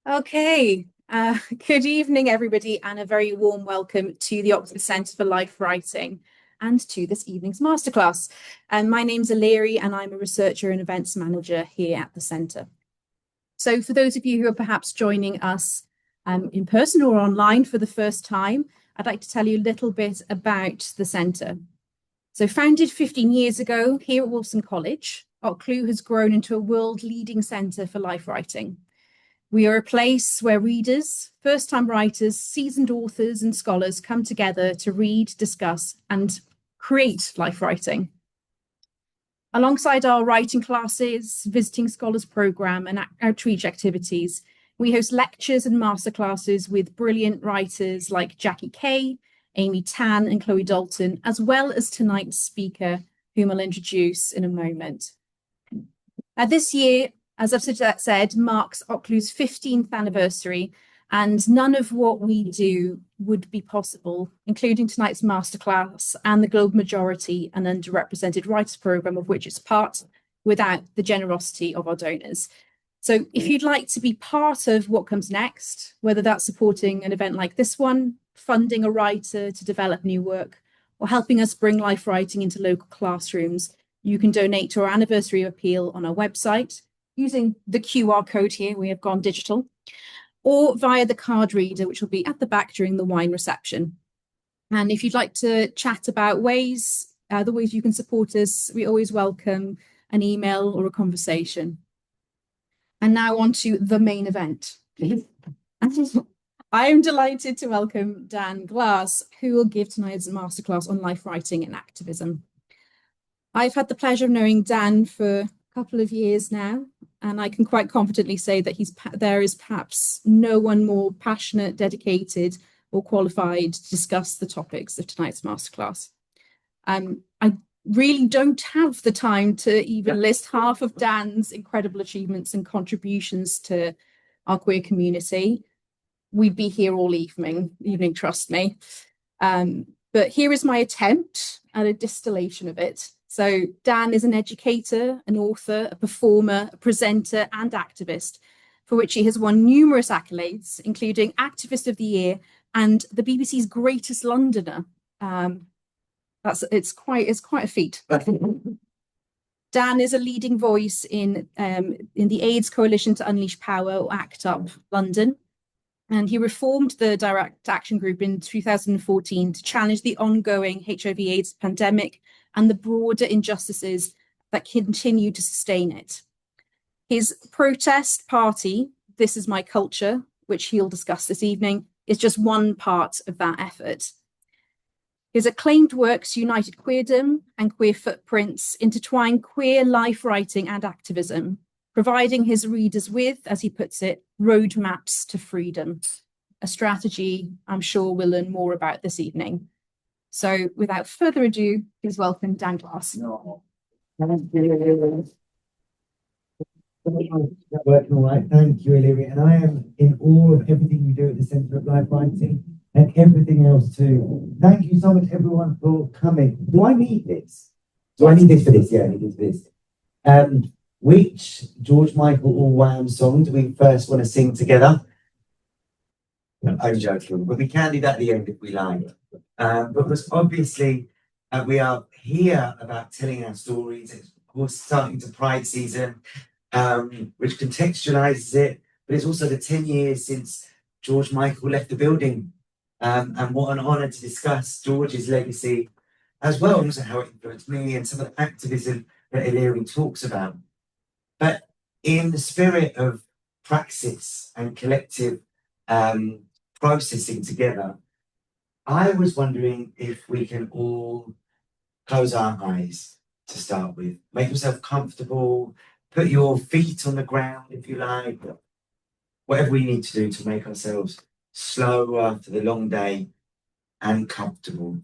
Okay, good evening, everybody, and a very warm welcome to the Oxford Centre for Life Writing and to this evening's masterclass. My name's Aleri, and I'm a researcher and events manager here at the Centre. So for those of you who are perhaps joining us in person or online for the first time, I'd like to tell you a little bit about the Centre. So founded 15 years ago here at Wolfson College, OCLU has grown into a world-leading centre for life writing. We are a place where readers, first-time writers, seasoned authors and scholars come together to read, discuss and create life writing. Alongside our writing classes, visiting scholars program and outreach activities, we host lectures and masterclasses with brilliant writers like Jackie Kay, Amy Tan and Chloe Dalton, as well as tonight's speaker, whom I'll introduce in a moment. This year, as I've said, marks OCLU's 15th anniversary, and none of what we do would be possible, including tonight's masterclass and the Global Majority and Underrepresented Writers Programme, of which it's part, without the generosity of our donors. So if you'd like to be part of what comes next, whether that's supporting an event like this one, funding a writer to develop new work, or helping us bring life writing into local classrooms, you can donate to our anniversary appeal on our website, using the QR code here, we have gone digital, or via the card reader, which will be at the back during the wine reception. And if you'd like to chat about the ways you can support us, we always welcome an email or a conversation. And now on to the main event. I am delighted to welcome Dan Glass, who will give tonight's masterclass on life writing and activism. I've had the pleasure of knowing Dan for a couple of years now, and I can quite confidently say that there is perhaps no one more passionate, dedicated, or qualified to discuss the topics of tonight's masterclass. I really don't have the time to even list half of Dan's incredible achievements and contributions to our queer community. We'd be here all evening, trust me. But here is my attempt at a distillation of it. So Dan is an educator, an author, a performer, a presenter and activist, for which he has won numerous accolades, including Activist of the Year and the BBC's Greatest Londoner. It's quite a feat. Dan is a leading voice in the AIDS Coalition to Unleash Power, or ACT UP London. And he reformed the Direct Action Group in 2014 to challenge the ongoing HIV/AIDS pandemic and the broader injustices that continue to sustain it. His protest party, This Is My Culture, which he'll discuss this evening, is just one part of that effort. His acclaimed works, United Queerdom and Queer Footprints, intertwine queer life writing and activism, providing his readers with, as he puts it, roadmaps to freedom, a strategy I'm sure we'll learn more about this evening. So without further ado, please welcome Dan Glass. Working all right, thank you, Olivia. And I am in awe of everything you do at the Centre of Life Writing and everything else too. Thank you so much, everyone, for coming. Do I need this? Do I need this for this? Yeah, I need this for this. Which George Michael or Wham song do we first want to sing together? I'm joking, but we can do that at the end if we like. Because obviously we are here about telling our stories. It's of course starting to Pride season, which contextualizes it, but it's also the 10 years since George Michael left the building. And what an honor to discuss George's legacy as well, and also how it influenced me and some of the activism that Illyri talks about. But in the spirit of praxis and collective processing together, I was wondering if we can all close our eyes to start with. Make yourself comfortable, put your feet on the ground if you like, whatever we need to do to make ourselves slow after the long day and comfortable.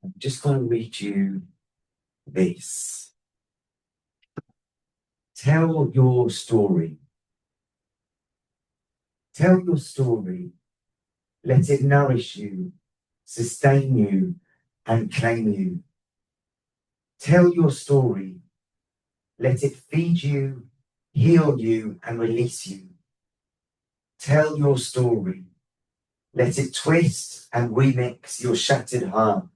I'm just going to read you this. Tell your story. Tell your story. Let it nourish you, sustain you, and claim you. Tell your story. Let it feed you, heal you, and release you. Tell your story. Let it twist and remix your shattered heart.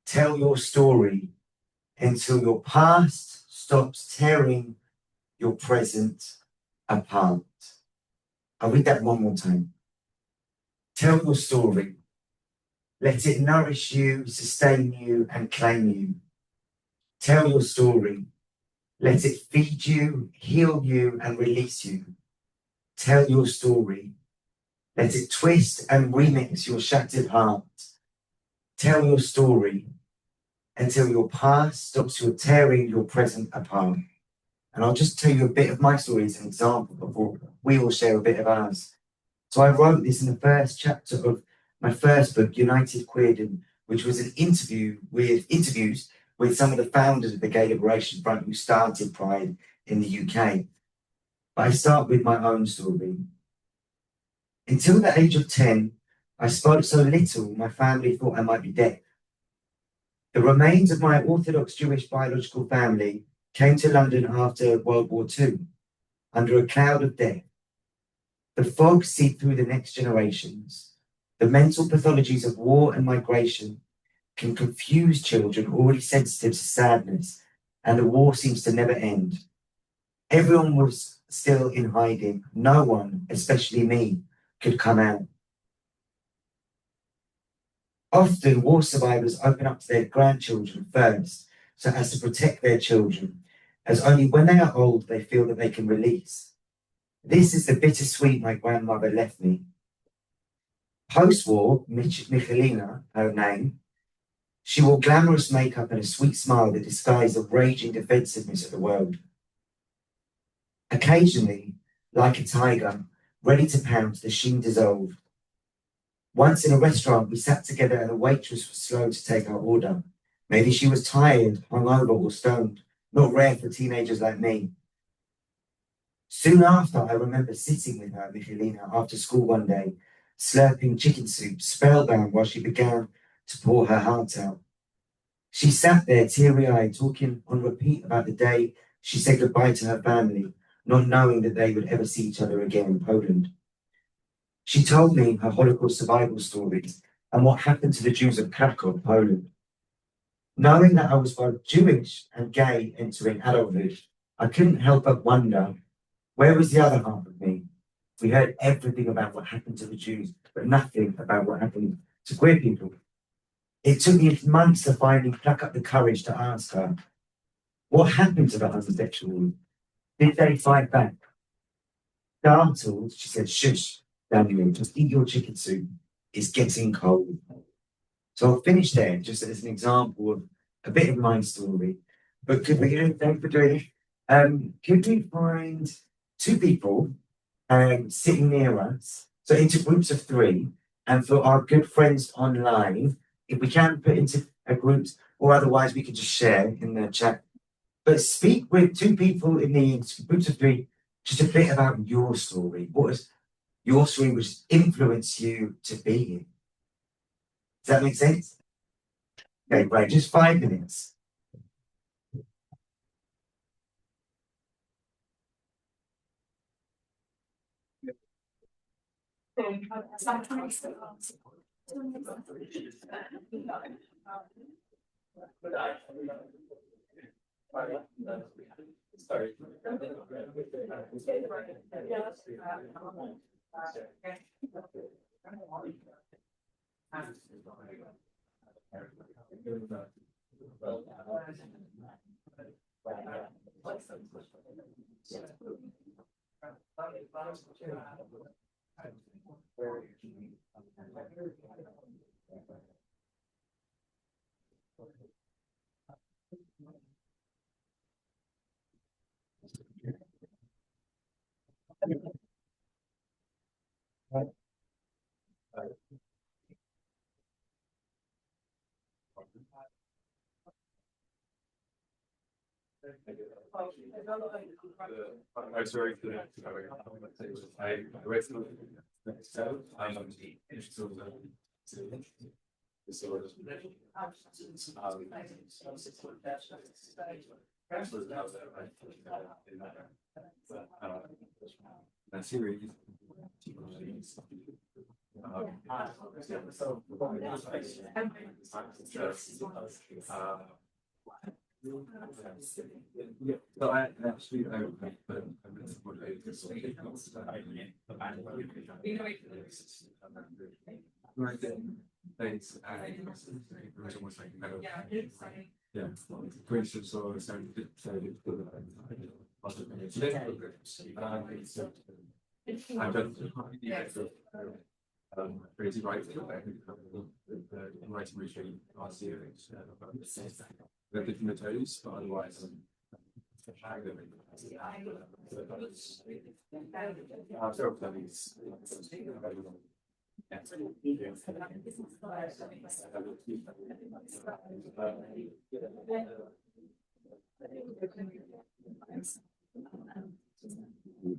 Tell your story until your past stops tearing your present apart. I'll read that one more time. Tell your story. Let it nourish you, sustain you, and claim you. Tell your story. Let it feed you, heal you, and release you. Tell your story. Let it twist and remix your shattered heart. Tell your story until your past stops you tearing your present apart. And I'll just tell you a bit of my story as an example before we all share a bit of ours. So I wrote this in the first chapter of my first book, United Queerdom, which was an interviews with some of the founders of the Gay Liberation Front who started Pride in the UK. But I start with my own story. Until the age of 10, I spoke so little, my family thought I might be deaf. The remains of my Orthodox Jewish biological family came to London after World War II, under a cloud of death. The fog seeped through the next generations. The mental pathologies of war and migration can confuse children already sensitive to sadness, and the war seems to never end. Everyone was still in hiding. No one, especially me, could come out. Often, war survivors open up to their grandchildren first, so as to protect their children, as only when they are old they feel that they can release. This is the bittersweet my grandmother left me. Post-war, Michelina, her name, she wore glamorous makeup and a sweet smile that disguised the raging defensiveness of the world. Occasionally, like a tiger, ready to pounce, the sheen dissolved. Once in a restaurant, we sat together and the waitress was slow to take our order. Maybe she was tired, hungover, or stoned, not rare for teenagers like me. Soon after, I remember sitting with her, Michelina, after school one day, slurping chicken soup, spellbound while she began to pour her heart out. She sat there, teary-eyed, talking on repeat about the day she said goodbye to her family, not knowing that they would ever see each other again in Poland. She told me her Holocaust survival stories and what happened to the Jews of Krakow, Poland. Knowing that I was both Jewish and gay entering adulthood, I couldn't help but wonder, where was the other half of me? We heard everything about what happened to the Jews, but nothing about what happened to queer people. It took me months to finally pluck up the courage to ask her, what happened to the homosexuals? Did they fight back? Startled, she said, shush, Daniel, just eat your chicken soup. It's getting cold. So I'll finish there, just as an example of a bit of my story. But could we, thanks for doing it. Could we find two people sitting near us, so into groups of three, and for our good friends online, if we can put into groups, or otherwise we could just share in the chat. But speak with two people in the groups of three, just a bit about your story. What is your story which influenced you to be here? Does that make sense? Okay, great. Just 5 minutes. So I actually almost like yeah, for instance, so I've done creative writing, writing retreat last year, the different toes, but otherwise,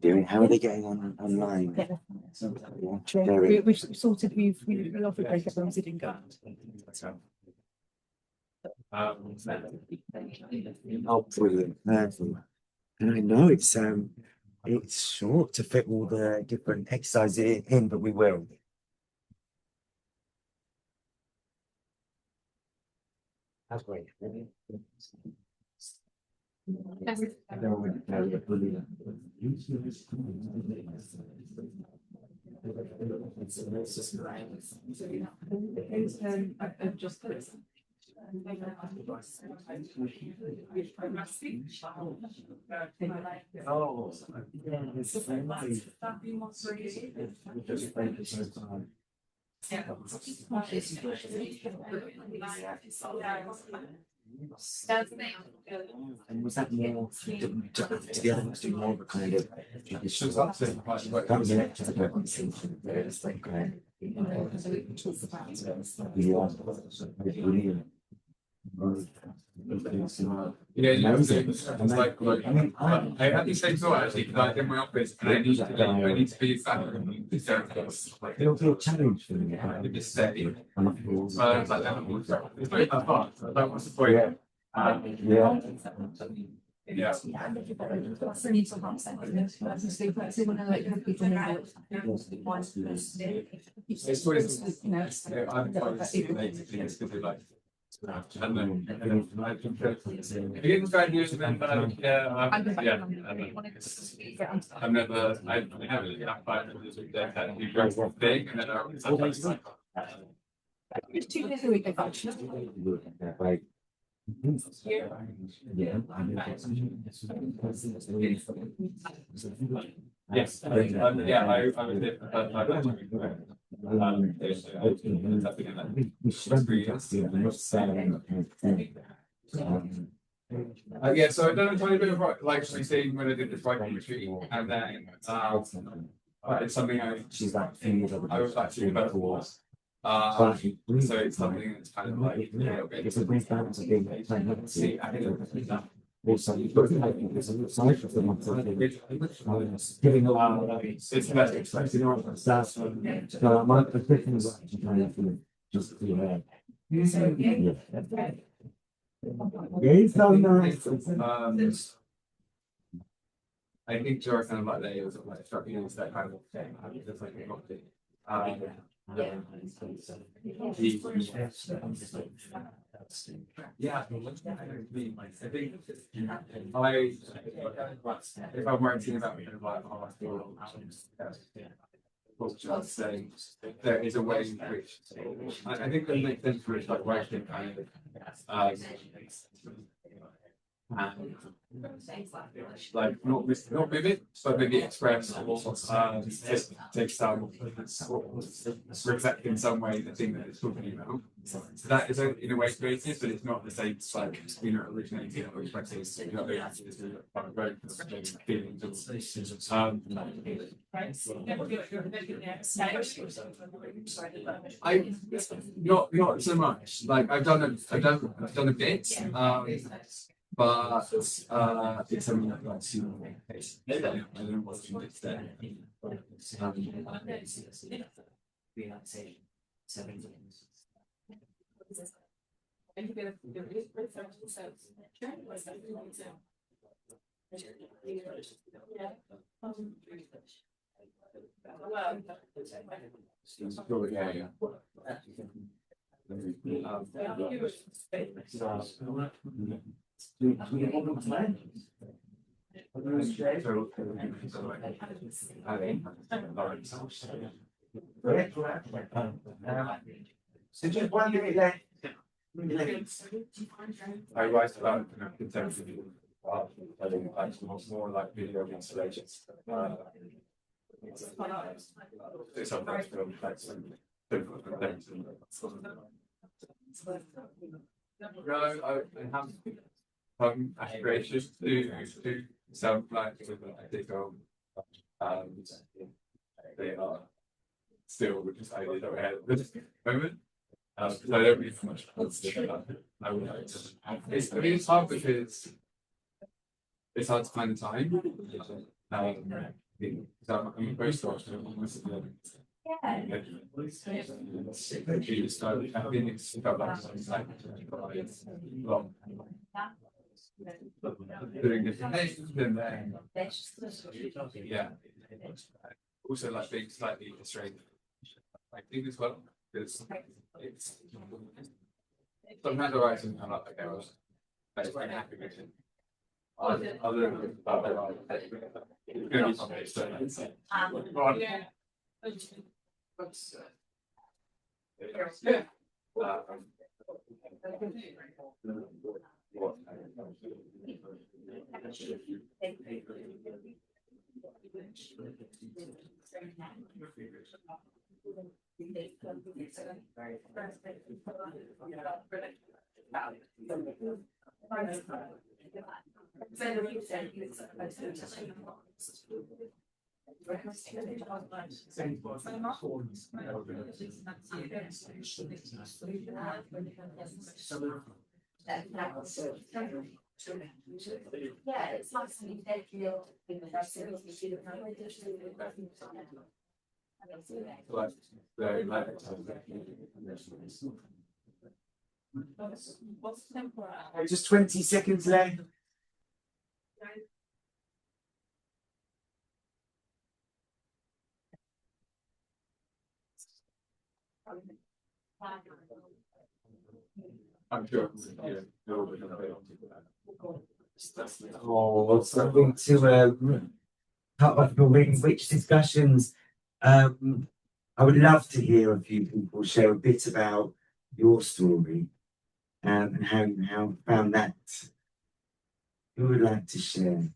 Doing? How are they getting on online? We've sorted, we offered breakout rooms, it didn't go. Oh, brilliant! Perfect. And I know it's short to fit all the different exercises in, but we will. That's great. And was that more the other ones do more of a kind of that was an extra it's like brilliant. It's like I had the same thought actually because I'm in my office and I need to be exactly It'll be a challenge for me. I could just say, I was like, it's not that fun. Like, what's the point? Yeah. It's always, I'm quite like. And then I think if you get bad news, then I've never that big, and then It's 2 days a week, I got yes, yeah, so I've done a tiny bit of like saying when I did this writing retreat, and then it's something I was actually about towards. So it's something that's kind of like it's a brief balance of being see. Also, you've got there's a side of them giving a lot it's the best expecting on that's so I might put things just it's so nice. I think George kind of like layers of like structure is that kind of thing. I mean, there's like a lot of yeah, I think if I'm writing about kind of like how I feel, I'd say there is a way in which I think that makes sense for it like writing kind of like not vivid, but maybe express take some reflect in some way the thing that it's talking about. So that is in a way creative, but it's not the same like originating or expressing feelings. I not so much. Like I've done a bit. But it's something I'd like to I don't know what's next there. So just one minute left. I write about contemporary art, I think more like video installations. It's sometimes film like some different things. No, I have aspirations to sound like I think they are still just ideas that we had at this moment. I don't really have much plans to do that. I would like to. It's hard because it's hard to find the time. I'm a postdoc, so I'm almost at the I think it's felt like long. Doing different things and then yeah. Also like being slightly constrained. I think as well. Because it's sometimes I write something I'm like, okay, well, that's quite happy with it. Other than it's going to be something so yeah. Yeah, it's nice to be there. Just 20 seconds left. I'm sure. Oh, something to cut off your really rich discussions. I would love to hear a few people share a bit about your story and how you found that. Who would like to share?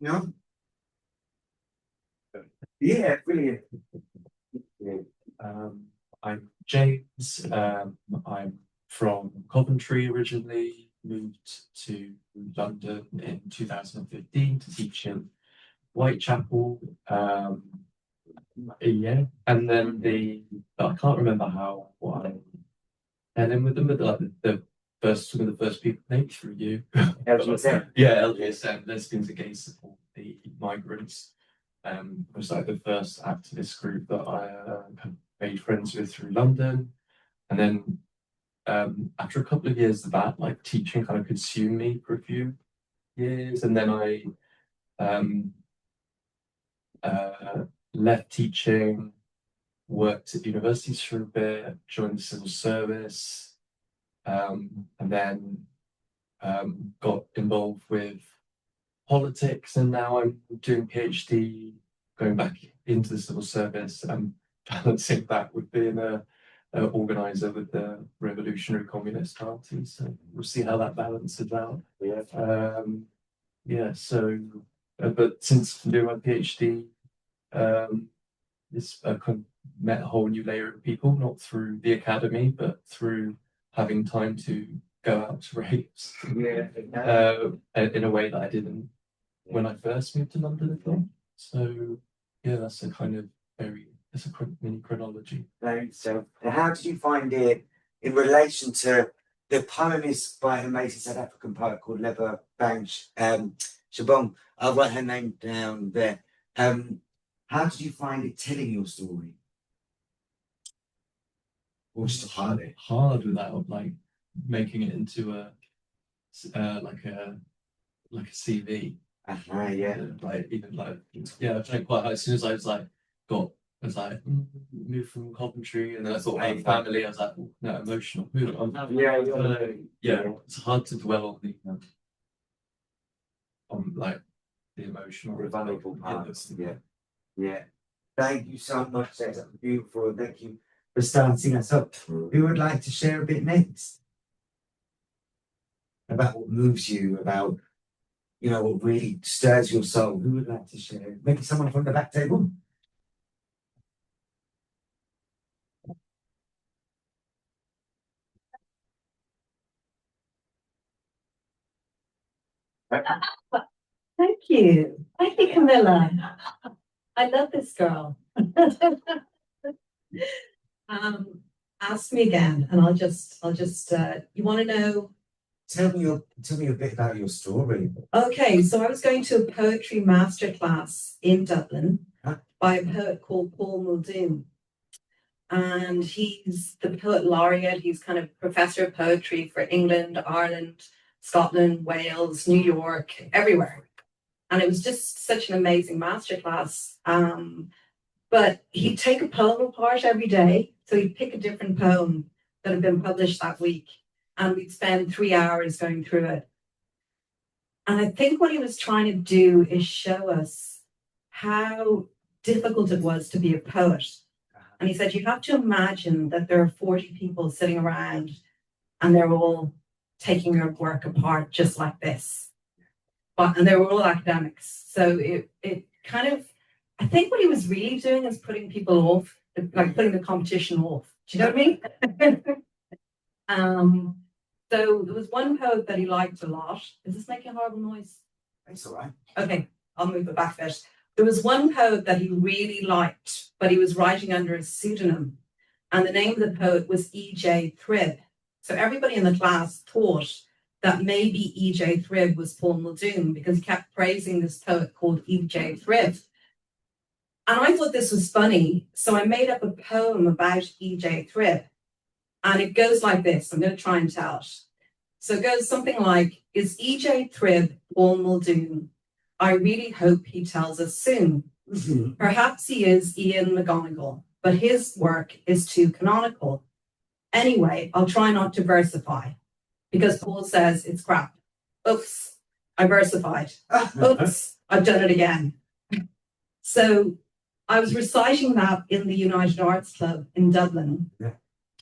No? Yeah, brilliant. I'm James. I'm from Coventry originally, moved to London in 2015 to teach in Whitechapel. Yeah, and then I can't remember how and then with the first some of the first people named through you. LGSM. Yeah, LGSM, Lesbians Against Support the Migrants. Was like the first activist group that I made friends with through London, and then after a couple of years of that, like teaching kind of consumed me for a few years, and then I left teaching, worked at universities for a bit, joined the civil service, and then got involved with politics, and now I'm doing PhD, going back into the civil service and balancing that with being a organizer with the Revolutionary Communist Party. So we'll see how that balances out. Yeah. So, but since doing my PhD, it's kind of met a whole new layer of people, not through the academy, but through having time to go out to raves. In a way that I didn't when I first moved to London, I think. So yeah, that's a kind of it's a mini chronology. Thanks. So, how did you find it in relation to the poem is by an amazing South African poet called Leba Shabong? I'll write her name down there. How did you find it telling your story? Or just hard. hard without like making it into a like a CV. Yeah. Like even like yeah, I tried quite hard. As soon as I was like moved from Coventry, and then I thought about family. I was like, oh, no, emotional. Move on. Yeah, it's hard to dwell on the on like the emotional The vulnerable parts. Yeah. Thank you so much. That's beautiful. Thank you for starting us up. Who would like to share a bit next? About what moves you, about what really stirs your soul. Who would like to share? Maybe someone from the back table. Thank you. Thank you, Camilla. I love this girl. Ask me again, and I'll just you want to know? Tell me a bit about your story. Okay, so I was going to a poetry masterclass in Dublin Huh? by a poet called Paul Muldoon. And he's the poet laureate. He's kind of professor of poetry for England, Ireland, Scotland, Wales, New York, everywhere. And it was just such an amazing masterclass. But he'd take a poem apart every day. So he'd pick a different poem that had been published that week. And we'd spend 3 hours going through it. And I think what he was trying to do is show us how difficult it was to be a poet. And he said, you have to imagine that there are 40 people sitting around and they're all taking your work apart just like this. And they were all academics. So it kind of, I think what he was really doing is putting people off, like putting the competition off. Do you know what I mean? So there was one poet that he liked a lot. Is this making a horrible noise? That's all right. Okay, I'll move it back a bit. There was one poet that he really liked, but he was writing under a pseudonym. And the name of the poet was E.J. Thrib. So everybody in the class thought that maybe E.J. Thrib was Paul Muldoon because he kept praising this poet called E.J. Thrib. And I thought this was funny. So I made up a poem about E.J. Thrib. And it goes like this. I'm going to try and tell it. So it goes something like, is E.J. Thrib Paul Muldoon? I really hope he tells us soon. Perhaps he is Ian McGonigal, but his work is too canonical. Anyway, I'll try not to versify, because Paul says it's crap. Oops, I versified. Oops, I've done it again. So I was reciting that in the United Arts Club in Dublin. Yeah.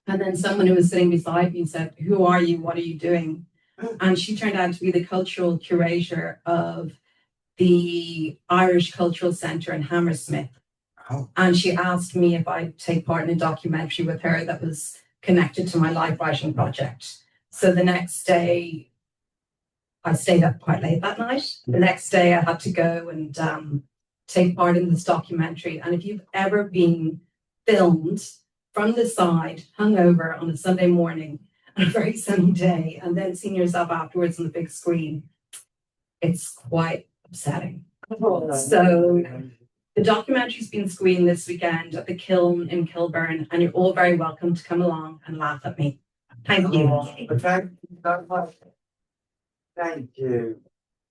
And then someone who was sitting beside me said, who are you? What are you doing? And she turned out to be the cultural curator of the Irish Cultural Centre in Hammersmith. Oh. And she asked me if I'd take part in a documentary with her that was connected to my life writing project. So the next day, I stayed up quite late that night. The next day I had to go and take part in this documentary. And if you've ever been filmed from the side, hungover on a Sunday morning on a very sunny day, and then seeing yourself afterwards on the big screen, it's quite upsetting. So the documentary's been screened this weekend at the Kiln in Kilburn, and you're all very welcome to come along and laugh at me. Thank you. Thank you so much. Thank you.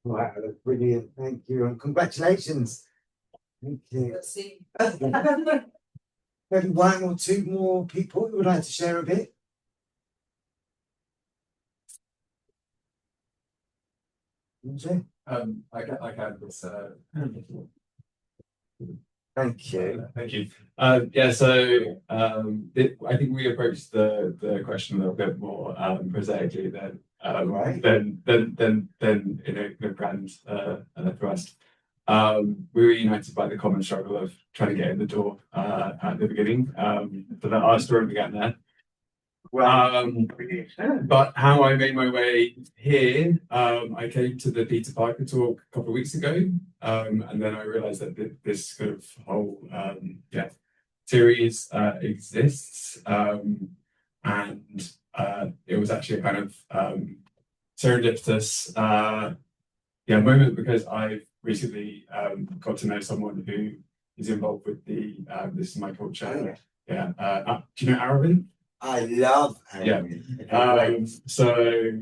Wow, that's brilliant. Thank you. And congratulations. Thank you. Let's see. Maybe one or two more people who would like to share a bit. I can this. Thank you. Thank you. Yeah, so I think we approached the question a little bit more prosaically than Right. than in a grand thrust. We were united by the common struggle of trying to get in the door at the beginning. So that our story began there. But how I made my way here, I came to the Peter Piper talk a couple of weeks ago, and then I realized that this kind of whole series exists, and it was actually a kind of serendipitous moment because I've recently got to know someone who is involved with the This Is My Culture. Oh, yeah. Do you know Arabic? I love Yeah. So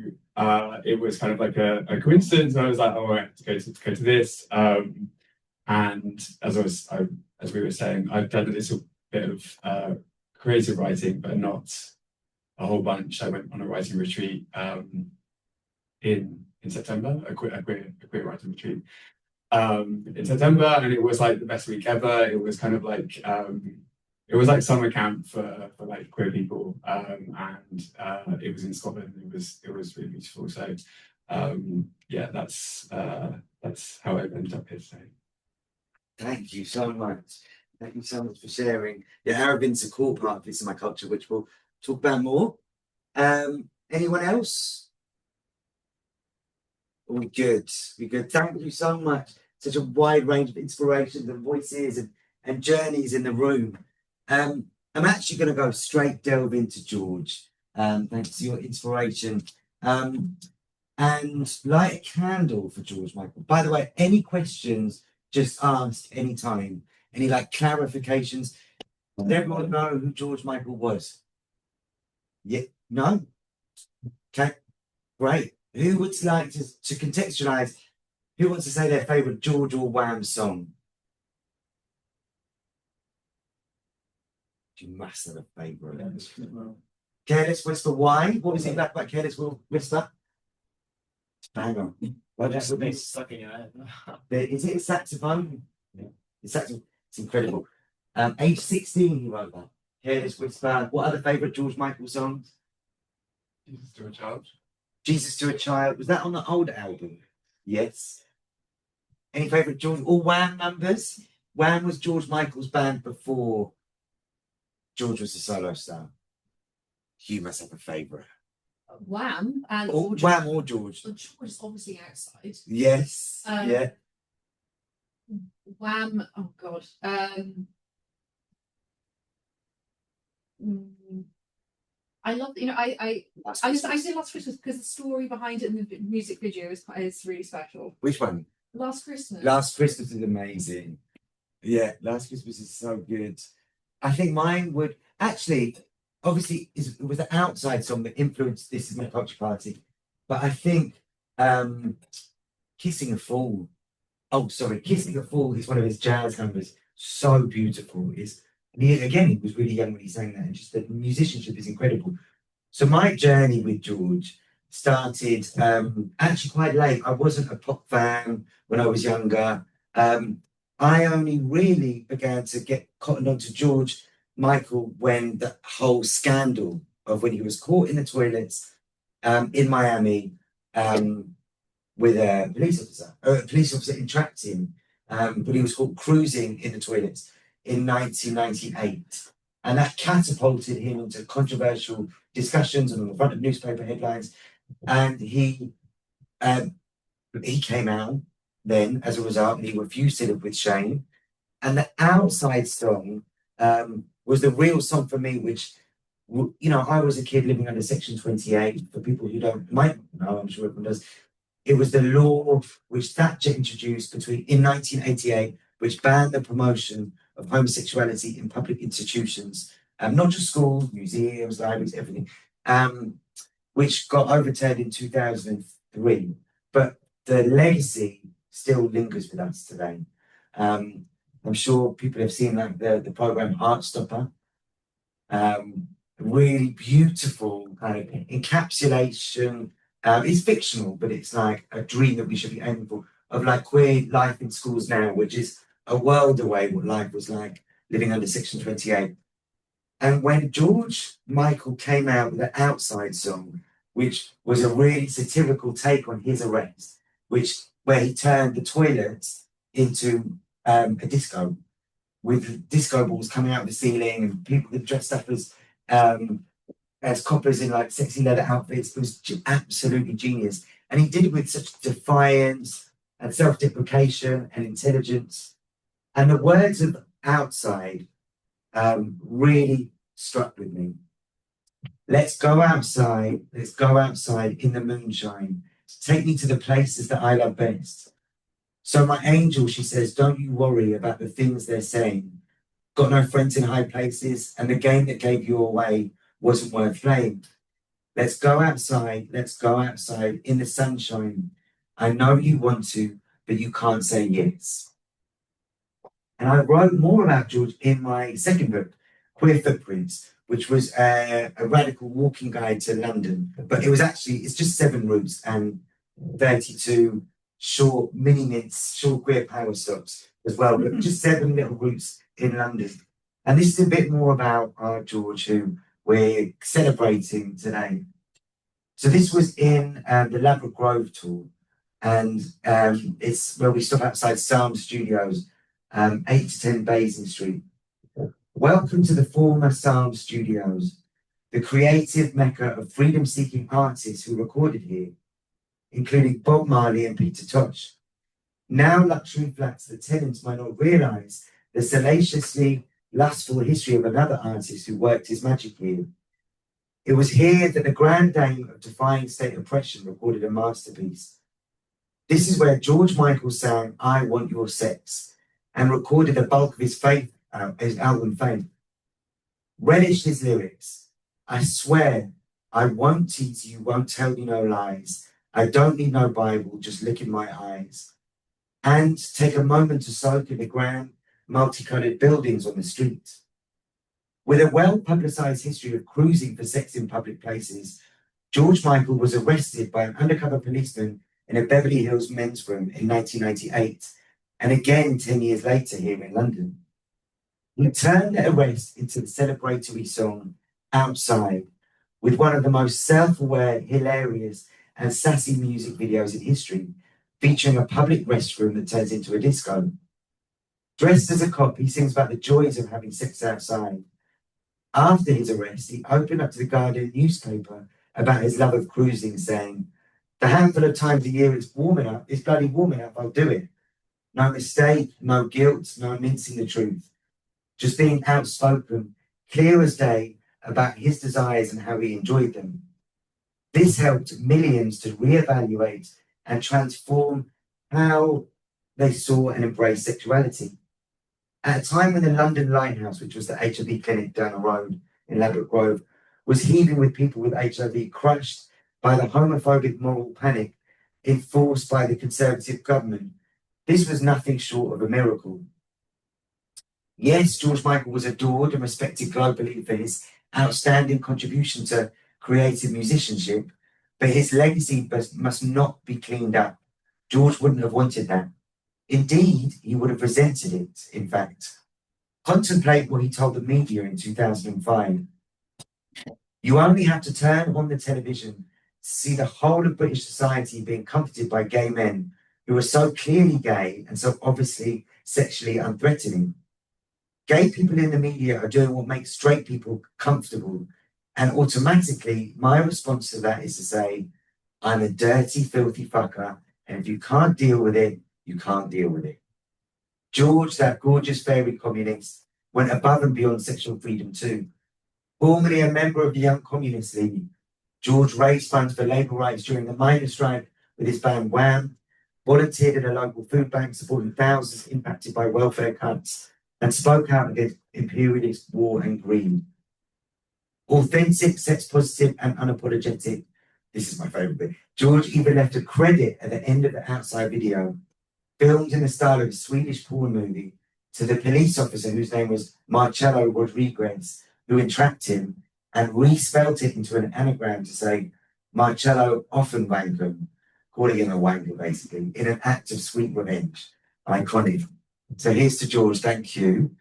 it was kind of like a coincidence. I was like, oh, I have to go to this. And as we were saying, I've done a little bit of creative writing, but not a whole bunch. I went on a writing retreat in September, a queer writing retreat in September, and it was like the best week ever. It was kind of like it was like summer camp for like queer people, and it was in Scotland. It was really beautiful. So yeah, that's how I ended up here today. Thank you so much. Thank you so much for sharing. Yeah, Arabian's a core part of this in my culture, which we'll talk about more. Anyone else? We good. We good. Thank you so much. Such a wide range of inspirations and voices and journeys in the room. I'm actually going to go straight delve into George. Thanks to your inspiration. And light a candle for George Michael. By the way, any questions, just ask anytime. Any like clarifications? Does everyone know who George Michael was? Yeah, no? Okay, great. Who would like to contextualize? Who wants to say their favourite George or Wham song? You must have a favourite. Careless Whisper. Why? What was it about Careless Whisper? Bang on. Well, that's what it's sucking your head. Is it a saxophone? Yeah. It's incredible. Age 16, he wrote that. Careless Whisper. What other favourite George Michael songs? Jesus to a Child. Jesus to a Child. Was that on the old album? Yes. Any favourite George or Wham members? Wham was George Michael's band before George was a solo star. You must have a favourite. Wham and Wham or George. Well, George is obviously outside. Yes. Yeah. Wham. Oh God. I love. I say Last Christmas because the story behind it and the music video is really special. Which one? Last Christmas. Last Christmas is amazing. Yeah, Last Christmas is so good. I think mine would actually, obviously, it was an outside song that influenced This Is My Culture Party. But I think Kissing a Fool. Oh, sorry, Kissing a Fool is one of his jazz numbers. So beautiful. He was really young when he sang that, and just the musicianship is incredible. So my journey with George started actually quite late. I wasn't a pop fan when I was younger. I only really began to get cottoned onto George Michael when the whole scandal of when he was caught in the toilets in Miami with a police officer. A police officer entrapped him, but he was caught cruising in the toilets in 1998. And that catapulted him into controversial discussions and on the front of newspaper headlines. And he came out then as a result, and he refused to live with shame. And the Outside song was the real song for me, which, I was a kid living under Section 28. For people who might know, I'm sure everyone does. It was the law which Thatcher introduced in 1988, which banned the promotion of homosexuality in public institutions, not just schools, museums, libraries, everything, which got overturned in 2003. But the legacy still lingers with us today. I'm sure people have seen the program Heartstopper. Really beautiful kind of encapsulation. It's fictional, but it's like a dream that we should be aiming for, of like queer life in schools now, which is a world away what life was like living under Section 28. And when George Michael came out with the Outside song, which was a really satirical take on his arrest, where he turned the toilets into a disco, with disco balls coming out of the ceiling and people that dressed up as coppers in like sexy leather outfits. It was absolutely genius. And he did it with such defiance and self-deprecation and intelligence. And the words of Outside really struck with me. Let's go outside in the moonshine. Take me to the places that I love best. So my angel, she says, don't you worry about the things they're saying. Got no friends in high places, and the game that gave you away wasn't worth playing. Let's go outside in the sunshine. I know you want to, but you can't say yes. And I wrote more about George in my second book, Queer Footprints, which was a radical walking guide to London. But it's just 7 routes and 32 short mini mints, short queer power stops as well, but just 7 little routes in London. And this is a bit more about our George, who we're celebrating today. So this was in the Ladbroke Grove tour, and it's where we stop outside Psalm Studios, 8 to 10 Basing Street. Welcome to the former Psalm Studios, the creative mecca of freedom-seeking artists who recorded here, including Bob Marley and Peter Tosh. Now luxury flats, the tenants might not realise the salaciously lustful history of another artist who worked his magic here. It was here that the grand dame of defying state oppression recorded a masterpiece. This is where George Michael sang I Want Your Sex and recorded the bulk of his album Faith. Relish his lyrics. I swear I won't tease you, won't tell you no lies. I don't need no Bible, just look in my eyes. And take a moment to soak in the grand, multicolored buildings on the street. With a well-publicized history of cruising for sex in public places, George Michael was arrested by an undercover policeman in a Beverly Hills men's room in 1998, and again 10 years later here in London. He turned the arrest into the celebratory song Outside, with one of the most self-aware, hilarious, and sassy music videos in history, featuring a public restroom that turns into a disco. Dressed as a cop, he sings about the joys of having sex outside. After his arrest, he opened up to the Guardian newspaper about his love of cruising, saying, the handful of times a year it's bloody warm enough, I'll do it. No mistake, no guilt, no mincing the truth. Just being outspoken, clear as day about his desires and how he enjoyed them. This helped millions to reevaluate and transform how they saw and embraced sexuality. At a time when the London Lighthouse, which was the HIV clinic down the road in Ladbroke Grove, was heaving with people with HIV crushed by the homophobic moral panic enforced by the Conservative government, this was nothing short of a miracle. Yes, George Michael was adored and respected globally for his outstanding contribution to creative musicianship, but his legacy must not be cleaned up. George wouldn't have wanted that. Indeed, he would have resented it, in fact. Contemplate what he told the media in 2005. You only have to turn on the television to see the whole of British society being comforted by gay men who are so clearly gay and so obviously sexually unthreatening. Gay people in the media are doing what makes straight people comfortable, and automatically my response to that is to say, I'm a dirty, filthy fucker, and if you can't deal with it, you can't deal with it. George, that gorgeous fairy communist, went above and beyond sexual freedom too. Formerly a member of the Young Communist League, George raised funds for labour rights during the miners' strike with his band Wham, volunteered at a local food bank supporting thousands impacted by welfare cuts, and spoke out against imperialist war and greed. Authentic, sex positive, and unapologetic. This is my favourite bit. George even left a credit at the end of the Outside video, filmed in the style of a Swedish porn movie, to the police officer whose name was Marcello Rodriguez, who entrapped him and respelt it into an anagram to say Marcello often wankum, calling him a wanker basically, in an act of sweet revenge. Iconic. So here's to George, thank you.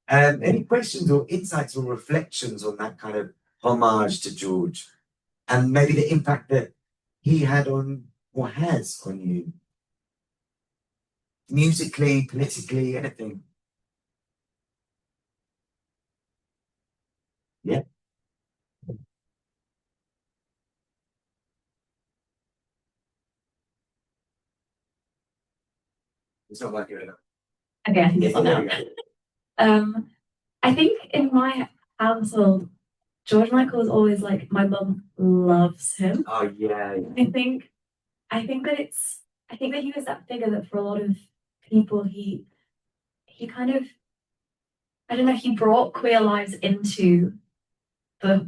Any questions or insights or reflections on that kind of homage to George? And maybe the impact that he had on, or has on you? Musically, politically, anything? Yeah. It's not like it. Okay, I think it's on now. I think in my household, George Michael was always like, my mum loves him. Oh yeah. I think that he was that figure that for a lot of people he kind of, I don't know, he brought queer lives into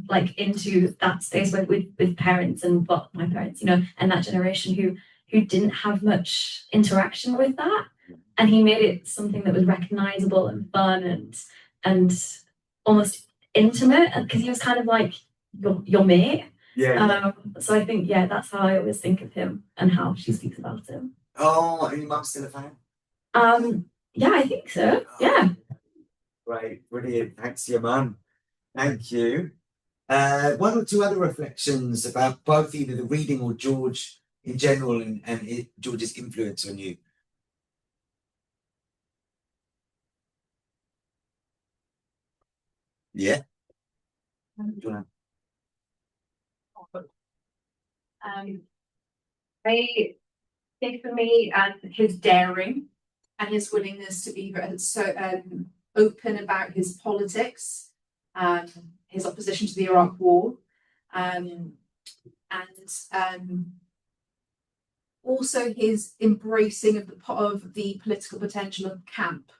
like into that space with parents and my parents, you know, and that generation who didn't have much interaction with that. And he made it something that was recognizable and fun and almost intimate, because he was kind of like your mate. Yeah. So I think, yeah, that's how I always think of him and how she speaks about him. Oh, and your mum's still a fan? Yeah, I think so. Yeah. Great, brilliant. Thanks to your mum. Thank you. One or two other reflections about both either the reading or George in general and George's influence on you. Yeah. Do you wanna- I think for me, his daring and his willingness to be so open about his politics, his opposition to the Iraq War, and also his embracing of the political potential of camp,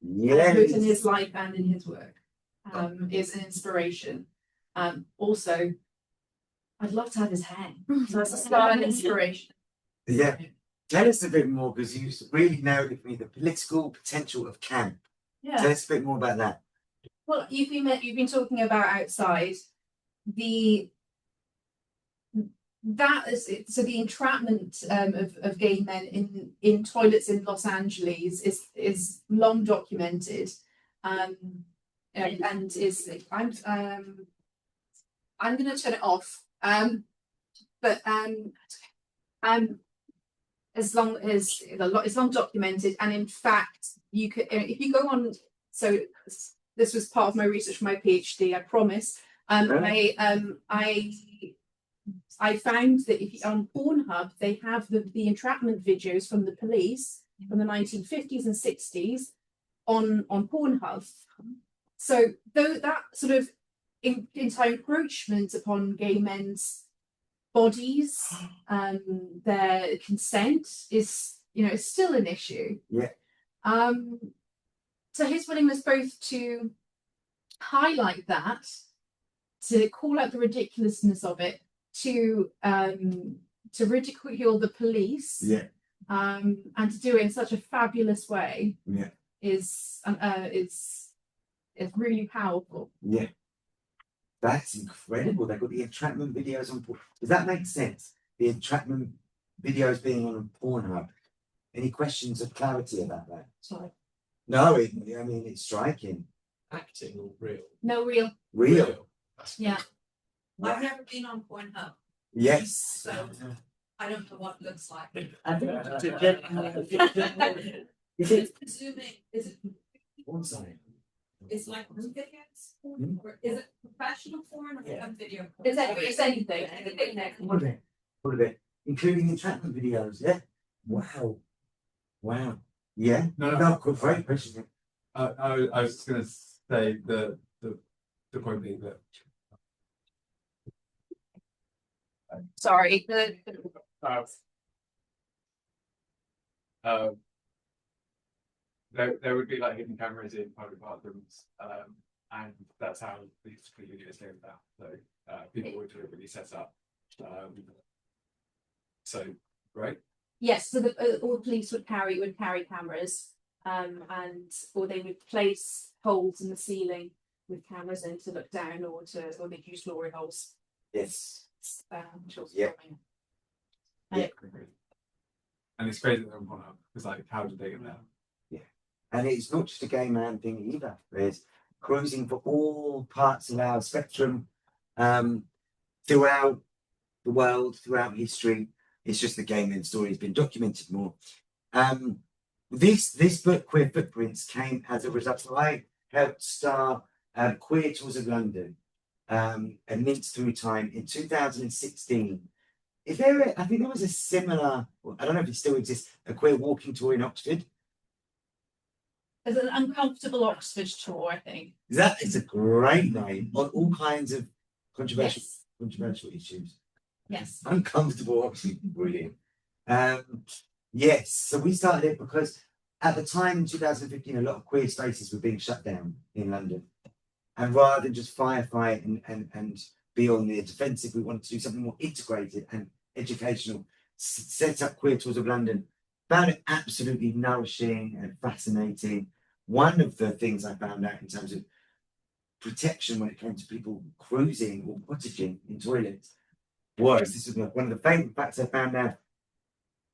Yeah. both in his life and in his work, is an inspiration. Also, I'd love to have his hair. So that's a start and inspiration. Yeah. Tell us a bit more, because you really nailed it for me, the political potential of camp. Yeah. Tell us a bit more about that. Well, you've been talking about outside. That is it. So the entrapment of gay men in toilets in Los Angeles is long documented, and is I'm going to turn it off. But as long as it's long documented, and in fact, you could, if you go on. So this was part of my research for my PhD. I promise. I found that if you, on Pornhub, they have the entrapment videos from the police from the 1950s and 60s on Pornhub. So though that sort of entire encroachment upon gay men's bodies, their consent is, you know, still an issue. Yeah. So his willingness both to highlight that, to call out the ridiculousn's of it, to ridicule the police, Yeah. And to do it in such a fabulous way, Yeah. is really powerful. Yeah. That's incredible. They've got the entrapment videos on. Does that make sense? The entrapment videos being on Pornhub. Any questions of clarity about that? Sorry. No, I mean, it's striking. Acting or real? No, real. Real. Yeah. Wow. I've never been on Pornhub, Yes. so I don't know what it looks like. Is it Presuming, is it, one side? it's like videos, Hmm? or is it professional porn or Yeah. video? It's anything. All of it. All of it. Including entrapment videos, yeah? Wow. Wow. Yeah? No. Great question. I was just going to say the point being that Sorry. there would be like hidden cameras in public bathrooms, and that's how these videos came about. So people would deliberately set up. So right. Yes, so all the police would carry cameras, and or they would place holes in the ceiling with cameras in to look down, or they'd use glory holes. Yes. Yeah. Yeah. And it's crazy that they're on Pornhub, because like, how did they get there? Yeah. And it's not just a gay man thing either. There's cruising for all parts of our spectrum, throughout the world, throughout history. It's just the gay men's story has been documented more. This book, Queer Footprints, came as a result. So I helped star Queer Tours of London, and Mints Through Time in 2016. I think there was a similar, I don't know if it still exists, a queer walking tour in Oxford. There's an Uncomfortable Oxford tour, I think. That is a great name on all kinds of controversial issues. Yes. Uncomfortable Oxford, brilliant. Yes, so we started it because at the time in 2015, a lot of queer spaces were being shut down in London. And rather than just firefight and be on the defensive, we wanted to do something more integrated and educational. Set up Queer Tours of London. Found it absolutely nourishing and fascinating. One of the things I found out in terms of protection when it came to people cruising or cottaging in toilets was, this was one of the favourite facts I found out,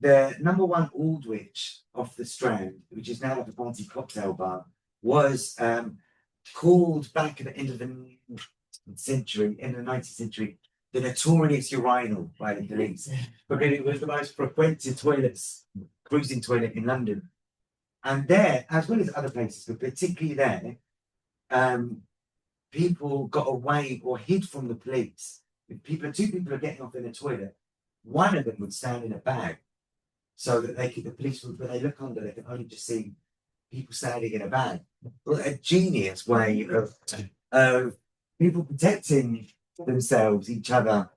the #1 Aldwych off the Strand, which is now like a fancy cocktail bar, was called back at the end of the century, in the 19th century, the notorious urinal by the police, because it was the most frequented cruising toilet in London. And there, as well as other places, but particularly there, people got away or hid from the police. If two people are getting off in a toilet, one of them would stand in a bag so that the police would, when they look under, they can only just see people standing in a bag. Well, a genius way of people protecting themselves, each other.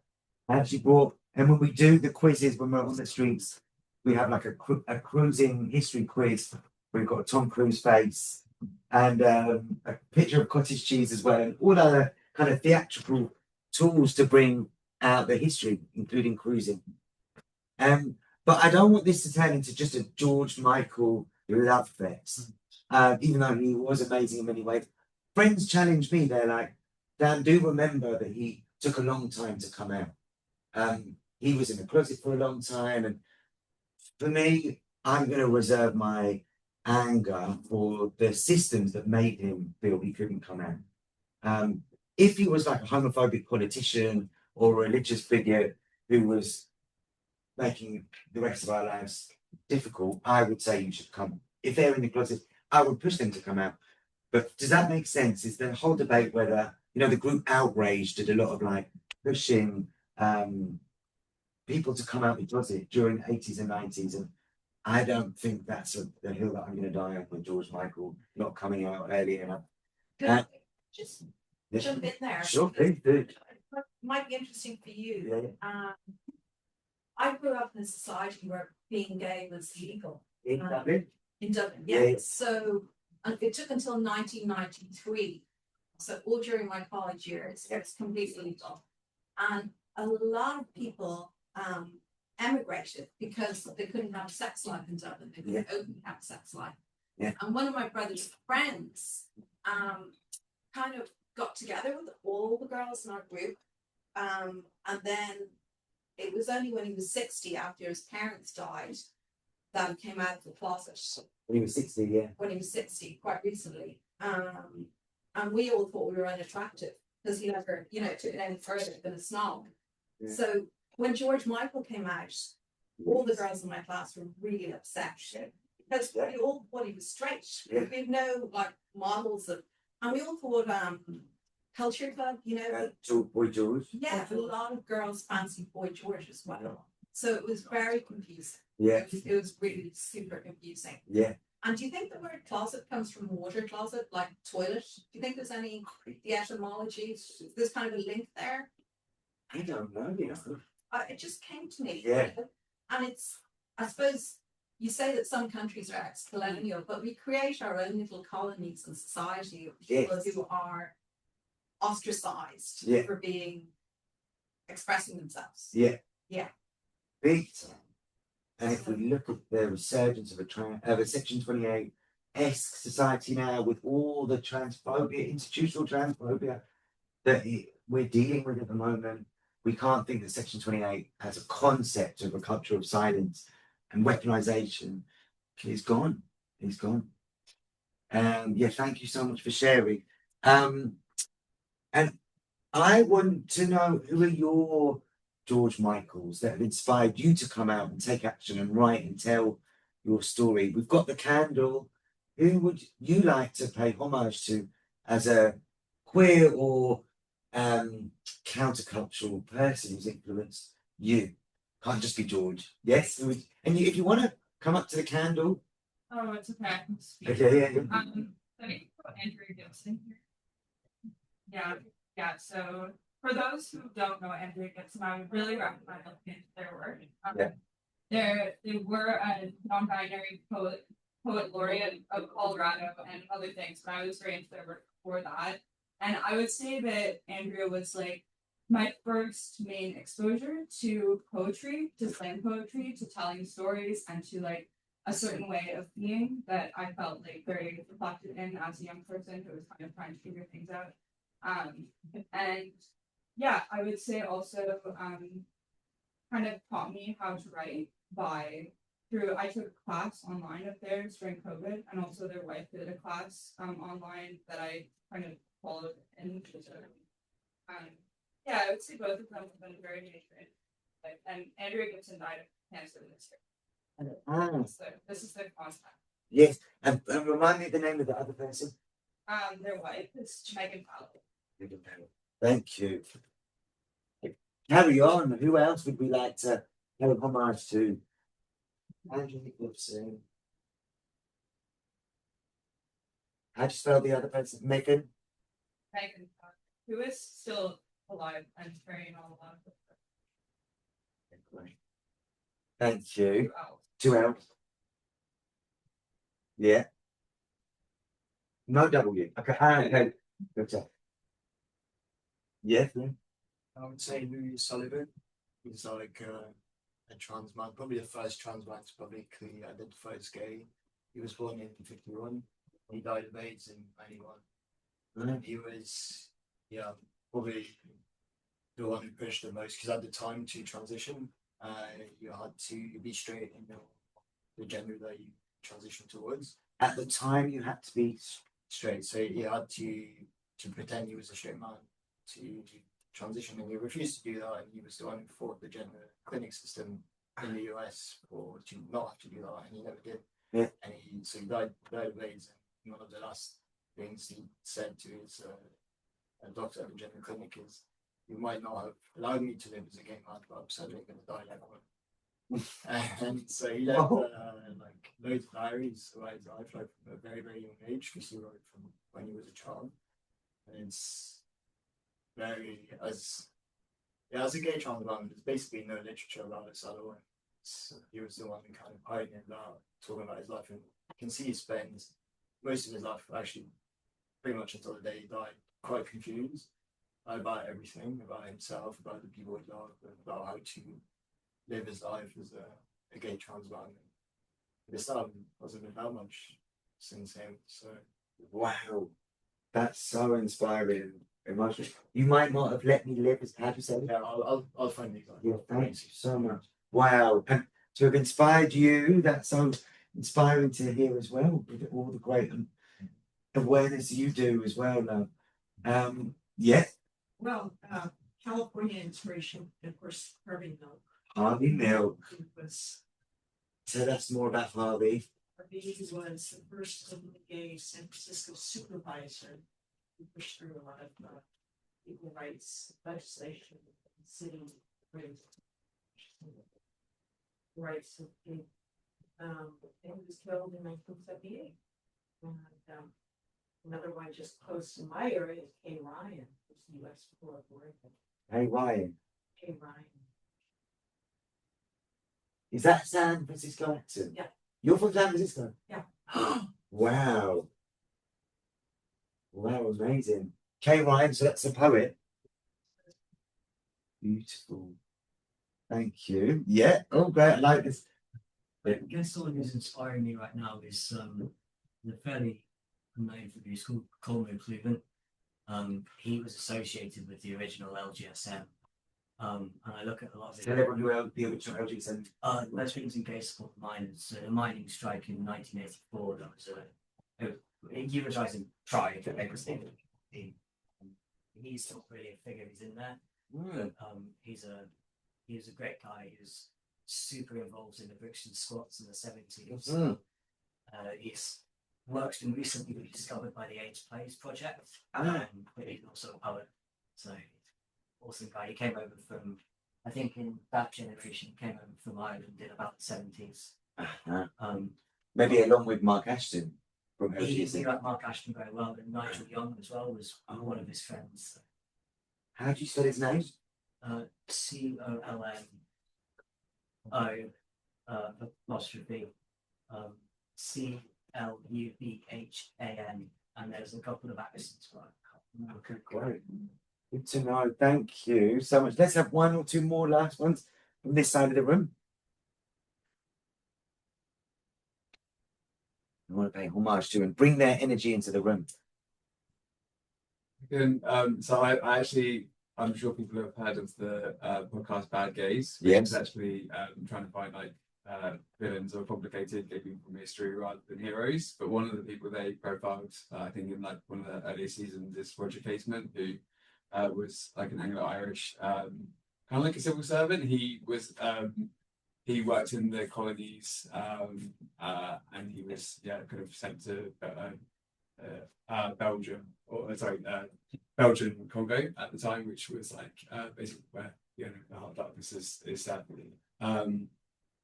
Actually brought, and when we do the quizzes when we're on the streets, we have like a cruising history quiz. We've got a Tom Cruise face and a picture of cottage cheese as well, and all other kind of theatrical tools to bring out the history, including cruising. But I don't want this to turn into just a George Michael love fest, even though he was amazing in many ways. Friends challenged me. They're like, Dan, do remember that he took a long time to come out. He was in the closet for a long time, and for me, I'm going to reserve my anger for the systems that made him feel he couldn't come out. If he was like a homophobic politician or a religious figure who was making the rest of our lives difficult, I would say you should come. If they're in the closet, I would push them to come out. But does that make sense? Is the whole debate whether, the group Outrage did a lot of like pushing people to come out of the closet during the 80s and 90s, and I don't think that's the hill that I'm going to die on with George Michael not coming out early enough. Just Yeah. jump in there. Sure, please do. It might be interesting for you. Yeah. I grew up in a society where being gay was legal. In Dublin? In Dublin, Yeah. yeah. So it took until 1993. So all during my college years, it's completely legal. And a lot of people emigrated because they couldn't have a sex life in Dublin. They couldn't openly have a sex life. Yeah. And one of my brother's friends kind of got together with all the girls in our group. And then it was only when he was 60, after his parents died, that he came out of the closet. When he was 60, yeah. When he was 60, quite recently. And we all thought we were unattractive because he never, took it any further than a snob. Yeah. So when George Michael came out, all the girls in my class were really upset because we all thought he was straight. Yeah. We had no models of, and we all thought Culture Club, Boy George. Yeah, a lot of girls fancied Boy George as well. Yeah. So it was very confusing. Yeah. It was really super confusing. Yeah. And do you think the word closet comes from water closet, like toilet? Do you think there's any the etymology? There's kind of a link there. I don't know. It just came to me. Yeah. And it's, I suppose, you say that some countries are ex-colonial, but we create our own little colonies in society of people who are ostracized for expressing themselves. Yeah. Yeah. Big time. And if we look at the resurgence of a Section 28-esque society now, with all the transphobia, institutional transphobia that we're dealing with at the moment, we can't think that Section 28 as a concept of a culture of silence and weaponization is gone. It's gone. Thank you so much for sharing. And I want to know, who are your George Michaels that have inspired you to come out and take action and write and tell your story? We've got the candle. Who would you like to pay homage to as a queer or countercultural person who's influenced you? Can't just be George. Yes? And if you want to come up to the candle. Oh, it's okay. I can speak. Okay, yeah. I think Andrew Gibson here. Yeah. So for those who don't know Andrea Gibson, I would really recommend looking into their work. They were a non-binary poet laureate of Colorado and other things, but I was very into their work before that. And I would say that Andrea was like my first main exposure to poetry, to slam poetry, to telling stories, and to like a certain way of being that I felt like very reflected in as a young person who was kind of trying to figure things out. And yeah, I would say also kind of taught me how to write I took a class online of theirs during COVID, and also their wife did a class online that I kind of followed in. Yeah, I would say both of them have been very major. And Andrea Gibson died of cancer this year. So this is their contact. Yes, and remind me of the name of the other person. Their wife is Megan Powell. Thank you. Carry on. Who else would we like to pay homage to? Andrew Gibson. How do you spell the other person? Megan? Megan Powell, who is still alive and carrying on a lot of Great. Thank you. 2 hours. 2 hours. Yeah. No W. Okay. Okay. Good job. Yes. Yeah. I would say Louis Sullivan. He's like a trans man, probably the first trans man to publicly identify as gay. He was born in 1951. He died of AIDS in 1991. And he was, yeah, probably the one who pushed the most because at the time to transition, you had to be straight in the gender that you transition towards. At the time, you had to be Straight, so you had to pretend he was a straight man to transition, and he refused to do that, and he was the one who fought the gender clinic system in the US for to not have to do that, and he never did. Yeah. And he died of AIDS, and one of the last things he said to his doctor at the gender clinic is, "You might not have allowed me to live as a gay man, but I'm certainly going to die like one." And so he left like loads of diaries about his life, like from a very, very young age, because he wrote from when he was a child. And it's very as a gay trans man, there's basically no literature about this at all. He was the one who kind of pioneered that, talking about his life, and you can see he spends most of his life, actually pretty much until the day he died, quite confused about everything, about himself, about the people he loved, about how to live his life as a gay trans man. This hasn't been that much since him. So wow, that's so inspiring. Emotional. You might not have let me live as how do you say it? yeah, I'll find the example. Yeah, thank you so much. Wow, and to have inspired you, that's so inspiring to hear as well. With all the great awareness you do as well, now. Yeah. Well, California inspiration, of course, Harvey Milk. Harvey Milk. Who was Tell us more about Harvey. Harvey was the first openly gay San Francisco supervisor who pushed through a lot of equal rights legislation in the city, rights of gay. And he was killed in 1978. And another one just close to my area is Kay Ryan, who's the U.S. Court of Oregon. Hey Ryan. Kay Ryan. Is that San Francisco accent? Yeah. You're from San Francisco? Yeah. Wow. Wow, amazing. Kay Ryan, so that's a poet. Beautiful. Thank you. Yeah. Oh, great. I like this. I guess someone who's inspiring me right now is the fairly unknown figure. He's called Colmo Kluban. He was associated with the original LGSM. And I look at a lot of Tell everyone who the original LGSM. Lesbians and Gay Support Miners. So a mining strike in 1984. That was a unitizing tribe that everything. He's not really a figure. He's in there. But he was a great guy. He was super involved in the Brixton squats in the 70s. His work's been recently rediscovered by the AIDS Plays Project. But he's also a poet. So awesome guy. He came over from, I think in that generation, came over from Ireland in about the 70s. Maybe along with Mark Ashton from He LGSM. got Mark Ashton very well, and Nigel Young as well was one of his friends. How do you spell his name? COLMO apostrophe CLUBHAN, and there's a couple of accents, but I can't Okay, great. Good to know. Thank you so much. Let's have one or two more last ones from this side of the room. I want to pay homage to and bring their energy into the room. So I actually, I'm sure people have heard of the podcast Bad Gays, which Yes. is actually trying to find like villains or complicated living from history rather than heroes. But one of the people they profiled, I think in like one of the earlier seasons, is Roger Casement, who was like an Anglo-Irish, kind of like a civil servant. He was he worked in the colonies, and he was kind of sent to Belgium, or sorry, Belgian Congo at the time, which was like basically where the hard darkness is set.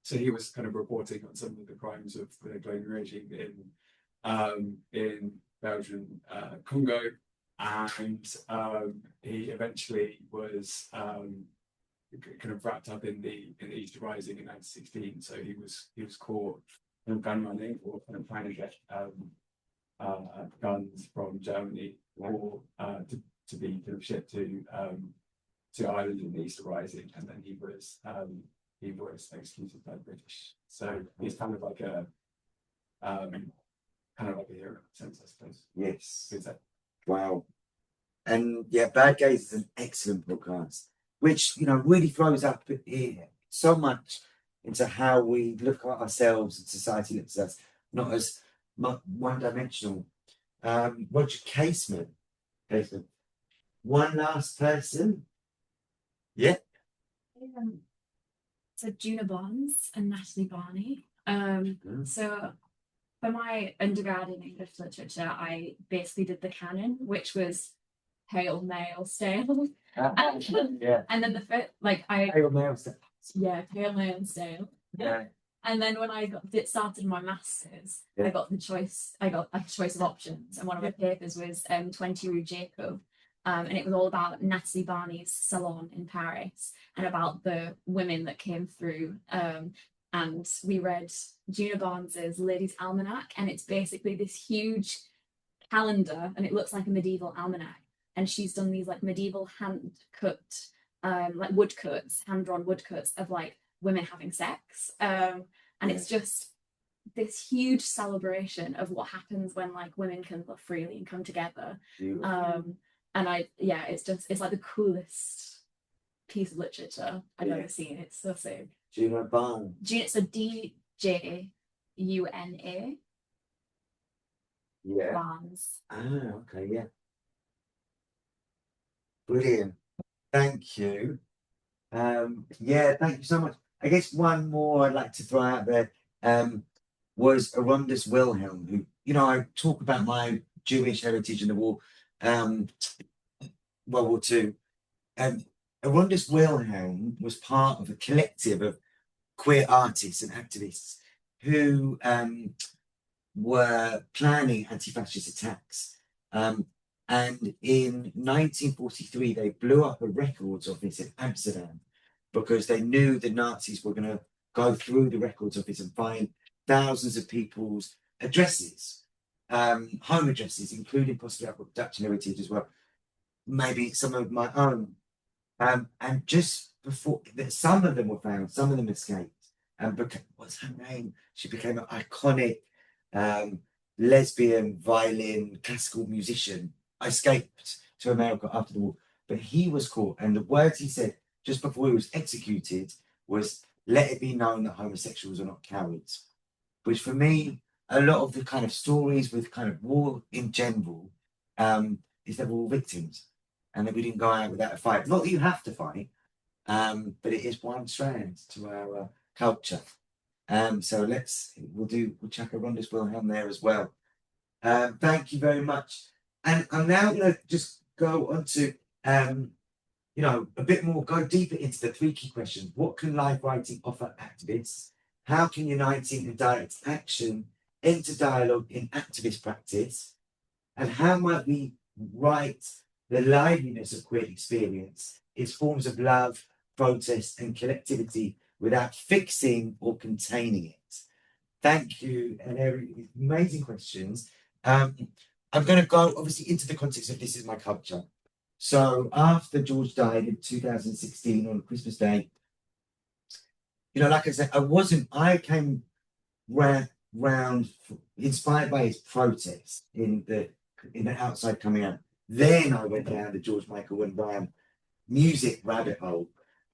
So he was kind of reporting on some of the crimes of the colonial regime in Belgian Congo, and he eventually was kind of wrapped up in the Easter Rising in 1916. So he was caught gun running or kind of trying to get guns from Germany or to be kind of shipped to Ireland in the Easter Rising, and then he was executed by the British. So he's kind of like a hero in a sense, I suppose. Yes. Wow. And yeah, Bad Gays is an excellent podcast, which really throws up here so much into how we look at ourselves and society looks at us, not as one-dimensional. Roger Casement. One last person. Yeah. So Juna Bonds and Natalie Barney. So for my undergrad in English literature, I basically did the canon, which was pale male stale. Yeah. And then Pale male stale. Yeah, pale male stale. Yeah. And then when I started my masters, I got a choice of options, and one of my papers was 20 Rue Jacob, and it was all about Natalie Barney's salon in Paris and about the women that came through. And we read Juna Barnes's Ladies' Almanac, and it's basically this huge calendar, and it looks like a medieval almanac. And she's done these like medieval hand cut, like woodcuts, hand drawn woodcuts of like women having sex, and it's just this huge celebration of what happens when like women can love freely and come together. And it's like the coolest piece of literature I've ever seen. It's so sick. Juna Barnes. So DJUNA. Yeah. Barnes. Okay, yeah. Brilliant. Thank you. Thank you so much. I guess one more I'd like to throw out there was Arundus Wilhelm, who, I talk about my Jewish heritage in the war, World War II. Arundus Wilhelm was part of a collective of queer artists and activists who were planning anti-fascist attacks. And in 1943, they blew up a records office in Amsterdam because they knew the Nazis were going to go through the records office and find thousands of people's addresses, home addresses, including possibly Dutch heritage as well, maybe some of my own. And just before, some of them were found, some of them escaped. And what's her name? She became an iconic lesbian violin classical musician. Escaped to America after the war, but he was caught, and the words he said just before he was executed was, "Let it be known that homosexuals are not cowards," which for me, a lot of the kind of stories with kind of war in general is that we're all victims and that we didn't go out without a fight. Not that you have to fight, but it is one strand to our culture. So we'll chuck a Arundus Wilhelm there as well. Thank you very much. And I'm now going to just go on to, a bit more, go deeper into the three key questions. What can life writing offer activists? How can uniting and direct action enter dialogue in activist practice? And how might we write the liveliness of queer experience, its forms of love, protest, and collectivity without fixing or containing it? Thank you, and amazing questions. I'm going to go obviously into the context of this is my culture. So after George died in 2016 on Christmas Day, you know, like I said, I came round inspired by his protest in the outside coming out. Then I went down the George Michael and Ryan music rabbit hole.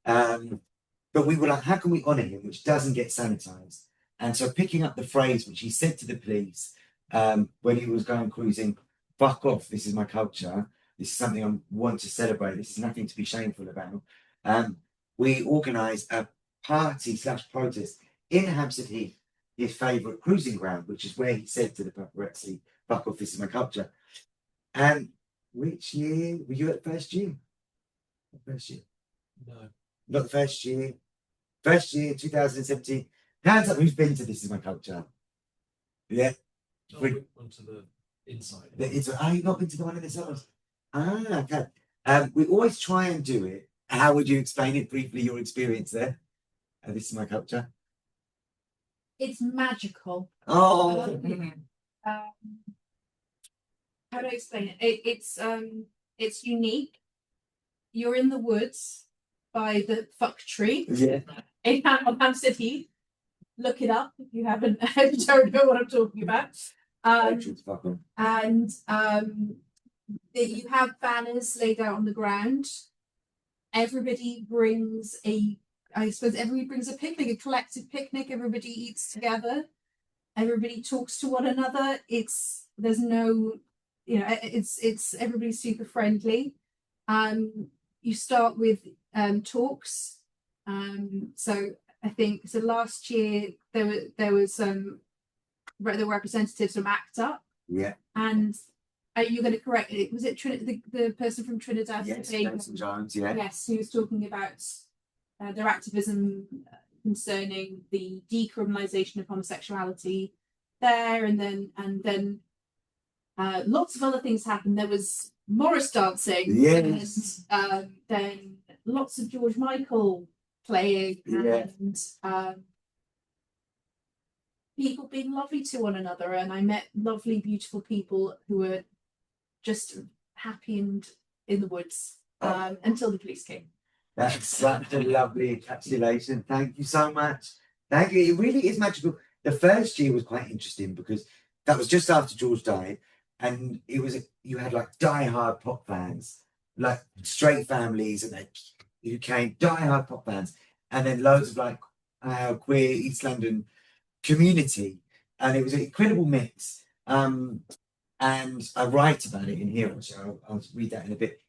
But we were like, how can we honour him, which doesn't get sanitised? And so picking up the phrase which he said to the police when he was going cruising, fuck off, this is my culture. This is something I want to celebrate. This is nothing to be shameful about. We organised a party/protest in Hampstead Heath, his favourite cruising ground, which is where he said to the paparazzi, fuck off, this is my culture. And which year were you at the first year? First year? No. Not the first year. First year, 2017. Hands up, who's been to This Is My Culture? Yeah. Onto the inside. You've not been to the one in the summers? Okay. We always try and do it. How would you explain it briefly, your experience there? This Is My Culture. It's magical. Oh. How do I explain it? It's unique. You're in the woods by the fuck tree. Yeah. On Hampstead Heath. Look it up if you haven't. If you don't know what I'm talking about. And you have banners laid out on the ground. Everybody brings a picnic, a collective picnic. Everybody eats together. Everybody talks to one another. There's no, it's everybody's super friendly. You start with talks. So I think last year there were representatives from ACT UP. Yeah. And you're going to correct it. Was it the person from Trinidad? Yes, Benson Jones, yeah. Yes, who was talking about their activism concerning the decriminalisation of homosexuality there, and then lots of other things happened. There was Morris dancing, yes, and then lots of George Michael playing, and people being lovely to one another. And I met lovely, beautiful people who were just happy and in the woods until the police came. That's such a lovely encapsulation. Thank you so much. Thank you. It really is magical. The first year was quite interesting because that was just after George died, and you had like die-hard pop fans, like straight families, and who came die-hard pop fans, and then loads of like queer East London community, and it was an incredible mix. And I write about it in here, which I'll read that in a bit.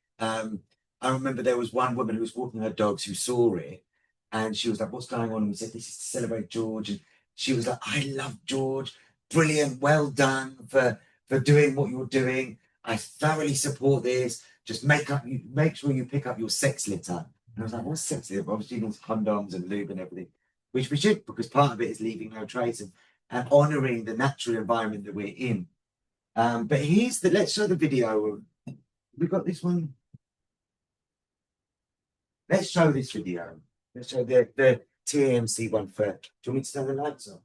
I remember there was one woman who was walking her dogs who saw it, and she was like, what's going on? And we said, this is to celebrate George. And she was like, I love George. Brilliant. Well done for doing what you're doing. I thoroughly support this. Just make sure you pick up your sex litter. And I was like, what's sex litter? Obviously, it's condoms and lube and everything, which we should, because part of it is leaving no trace and honouring the natural environment that we're in. But let's show the video. We got this one. Let's show this video. Let's show the TAMC one first. Do you want me to turn the lights on?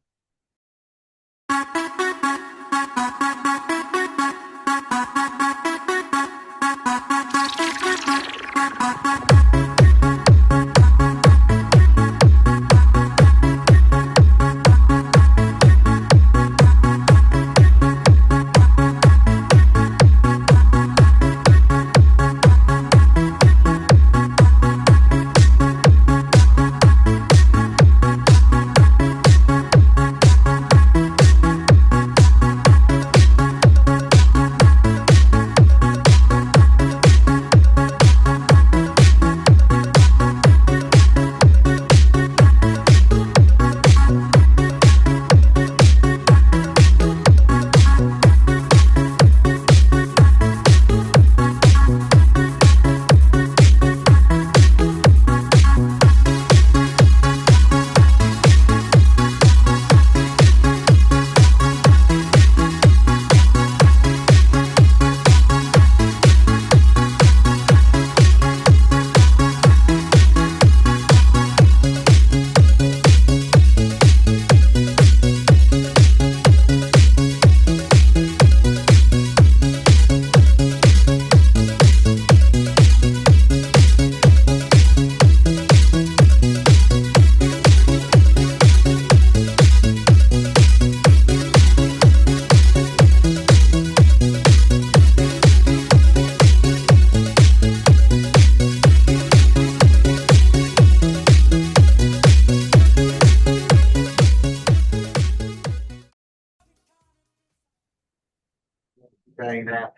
going there.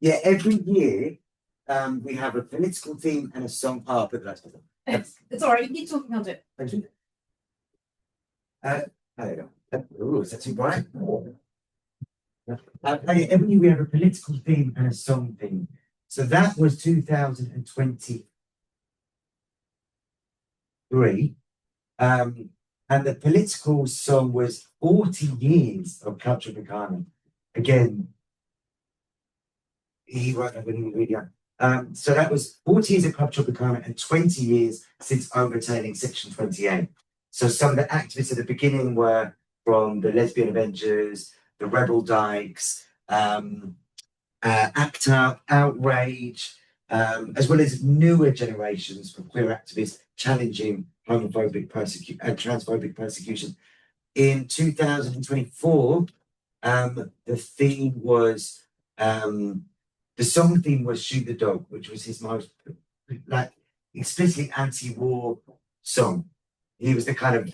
Yeah, every year we have a political theme and a song. Oh, but that's It's all right. You keep talking. I'll do it. thank you. There you go. Oh, is that too bright? Every year we have a political theme and a song theme. So that was 2023. And the political song was 40 years of Culture Picana. Again, he wrote that when he was really young. So that was 40 years of Club Tropicana and 20 years since overturning Section 28. So some of the activists at the beginning were from the Lesbian Avengers, the Rebel Dykes, ACT UP, Outrage, as well as newer generations of queer activists challenging homophobic and transphobic persecution. In 2024, the theme was the song theme was Shoot the Dog, which was his most like explicitly anti-war song. He was the kind of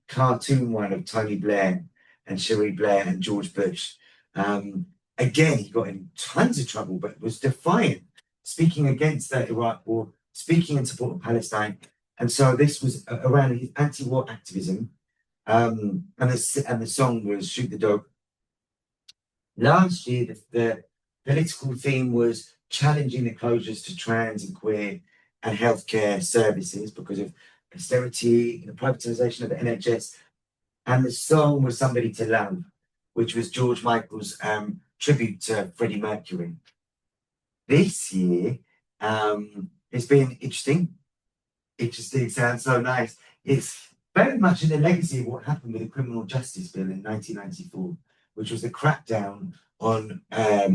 cartoon one of Tony Blair and Cherie Blair and George Bush. Again, he got in tons of trouble, but was defiant, speaking against the Iraq war, speaking in support of Palestine. And so this was around his anti-war activism. And the song was Shoot the Dog. Last year, the political theme was challenging the closures to trans and queer and healthcare services because of austerity, the privatisation of the NHS. And the song was Somebody to Love, which was George Michael's tribute to Freddie Mercury. This year, it's been interesting. Interesting sounds so nice. It's very much in the legacy of what happened with the Criminal Justice Bill in 1994, which was the crackdown on how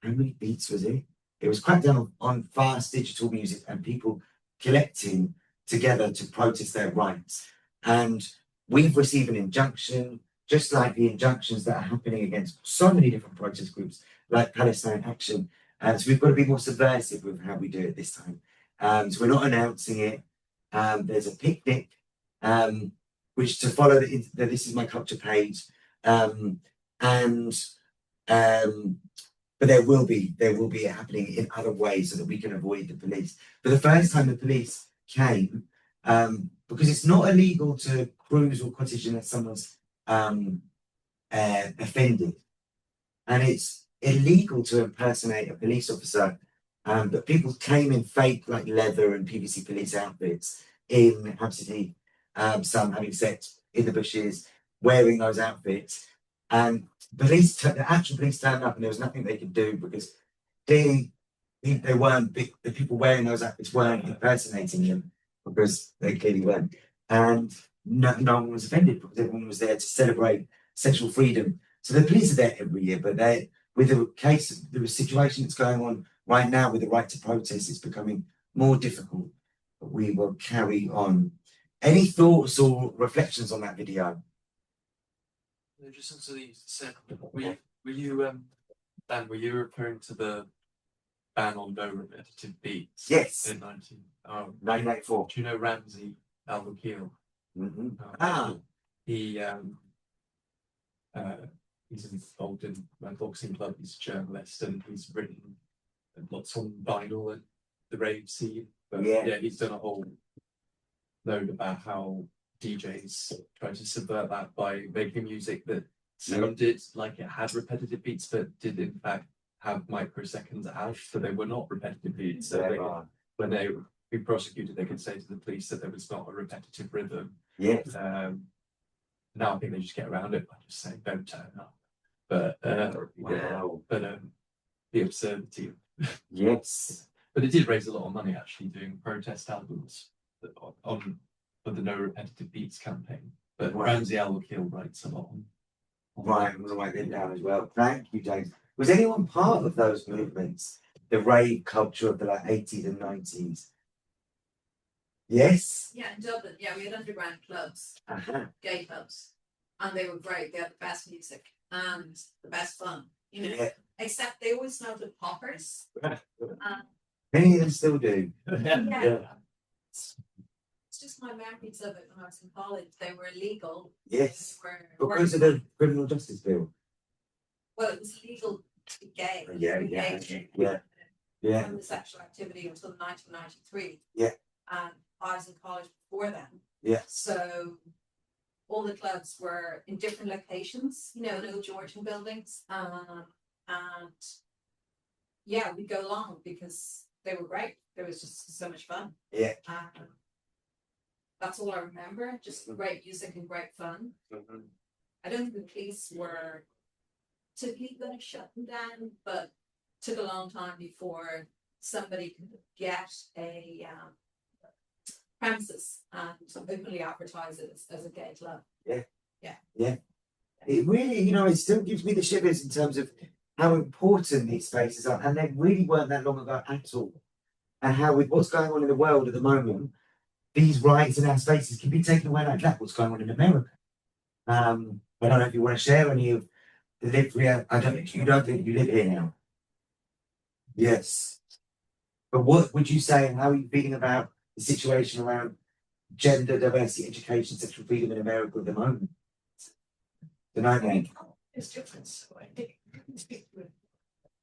many beats was it? It was crackdown on fast digital music and people collecting together to protest their rights. And we've received an injunction, just like the injunctions that are happening against so many different protest groups, like Palestine Action. So we've got to be more subversive with how we do it this time. So we're not announcing it. There's a picnic, which to follow the This Is My Culture page. But there will be it happening in other ways so that we can avoid the police. For the first time the police came, because it's not illegal to cruise or cottage unless someone's offended. And it's illegal to impersonate a police officer. But people came in fake like leather and PVC police outfits in Hampstead Heath, some having sex in the bushes, wearing those outfits. And the actual police turned up and there was nothing they could do because they weren't the people wearing those outfits weren't impersonating them because they clearly weren't. And no one was offended because everyone was there to celebrate sexual freedom. So the police are there every year, but with the situation that's going on right now with the right to protest, it's becoming more difficult. But we will carry on. Any thoughts or reflections on that video? Just into the were you Dan, were you referring to the ban on no repetitive beats? Yes. In 1994. Do you know Ramsey Al-Wakil? He's involved in my boxing club, he's a journalist and he's written lots on vinyl and the rave scene. But yeah, he's done a whole load about how DJs try to subvert that by making music that sounded like it had repetitive beats, but did in fact have microseconds out, so they were not repetitive beats. So when they were being prosecuted, they could say to the police that there was not a repetitive rhythm. Yes. Now I think they just get around it by just saying don't turn up. But the absurdity. Yes. But it did raise a lot of money actually doing protest albums for the No Repetitive Beats campaign. But Ramsey Al-Wakil writes a lot on. Right, I'm going to write that down as well. Thank you, James. Was anyone part of those movements? The rave culture of the 80s and 90s? Yes? Yeah, in Dublin, we had underground clubs, gay clubs, and they were great. They had the best music and the best fun, except they always smelled of poppers. Many of them still do. It's just my memories of it when I was in college. They were illegal. Yes. Because of the Criminal Justice Bill. well, it was legal to be gay. Yeah. Homosexual activity until 1993. Yeah. And I was in college before then. Yeah. So all the clubs were in different locations, in old Georgian buildings. And yeah, we'd go along because they were great. There was just so much fun. Yeah. That's all I remember. Just great music and great fun. I don't think the police were typically going to shut them down, but took a long time before somebody could get a premises and openly advertise it as a gay club. Yeah. It really, it still gives me the shivers in terms of how important these spaces are, and they really weren't that long ago at all. And how, with what's going on in the world at the moment, these rights in our spaces can be taken away like that. What's going on in America? I don't know if you want to share any of the live here. You don't think you live here now. Yes. But what would you say, and how are you feeling about the situation around gender diversity, education, sexual freedom in America at the moment? It's different, so I think.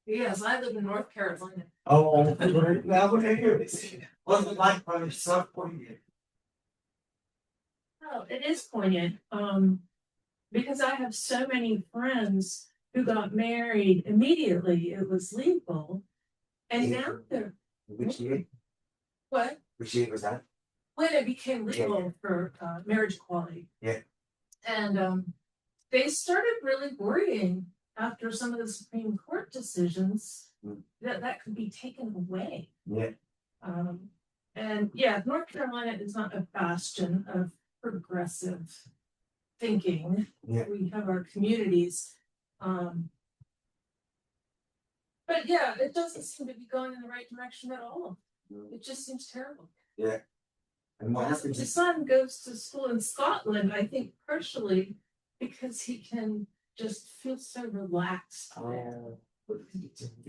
Yes, I live in North Carolina. Oh, I want to hear this. What's the life from so poignant? Well, it is poignant, because I have so many friends who got married immediately. It was legal, and now they're. Which year? What? Which year was that? When it became legal for marriage equality. Yeah. And they started really worrying after some of the Supreme Court decisions that could be taken away. Yeah. And yeah, North Carolina is not a bastion of progressive thinking. Yeah. We have our communities. But yeah, it doesn't seem to be going in the right direction at all. It just seems terrible. Yeah. And what happens? My son goes to school in Scotland, I think partially because he can just feel so relaxed.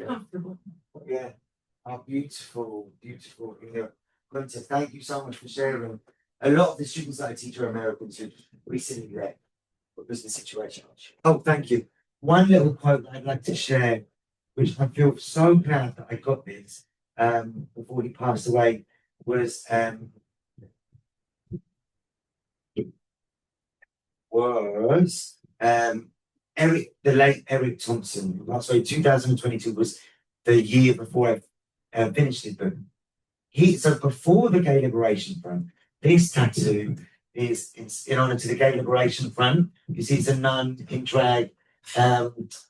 Comfortable. Yeah. Oh, beautiful, beautiful. Quinta, thank you so much for sharing. A lot of the students that I teach are Americans who recently left. What was the situation? Oh, thank you. One little quote that I'd like to share, which I feel so glad that I got this before he passed away, was Eric, the late Eric Thompson. Sorry, 2022 was the year before I finished his book. So before the Gay Liberation Front, this tattoo is in honor to the Gay Liberation Front. You see, it's a nun in drag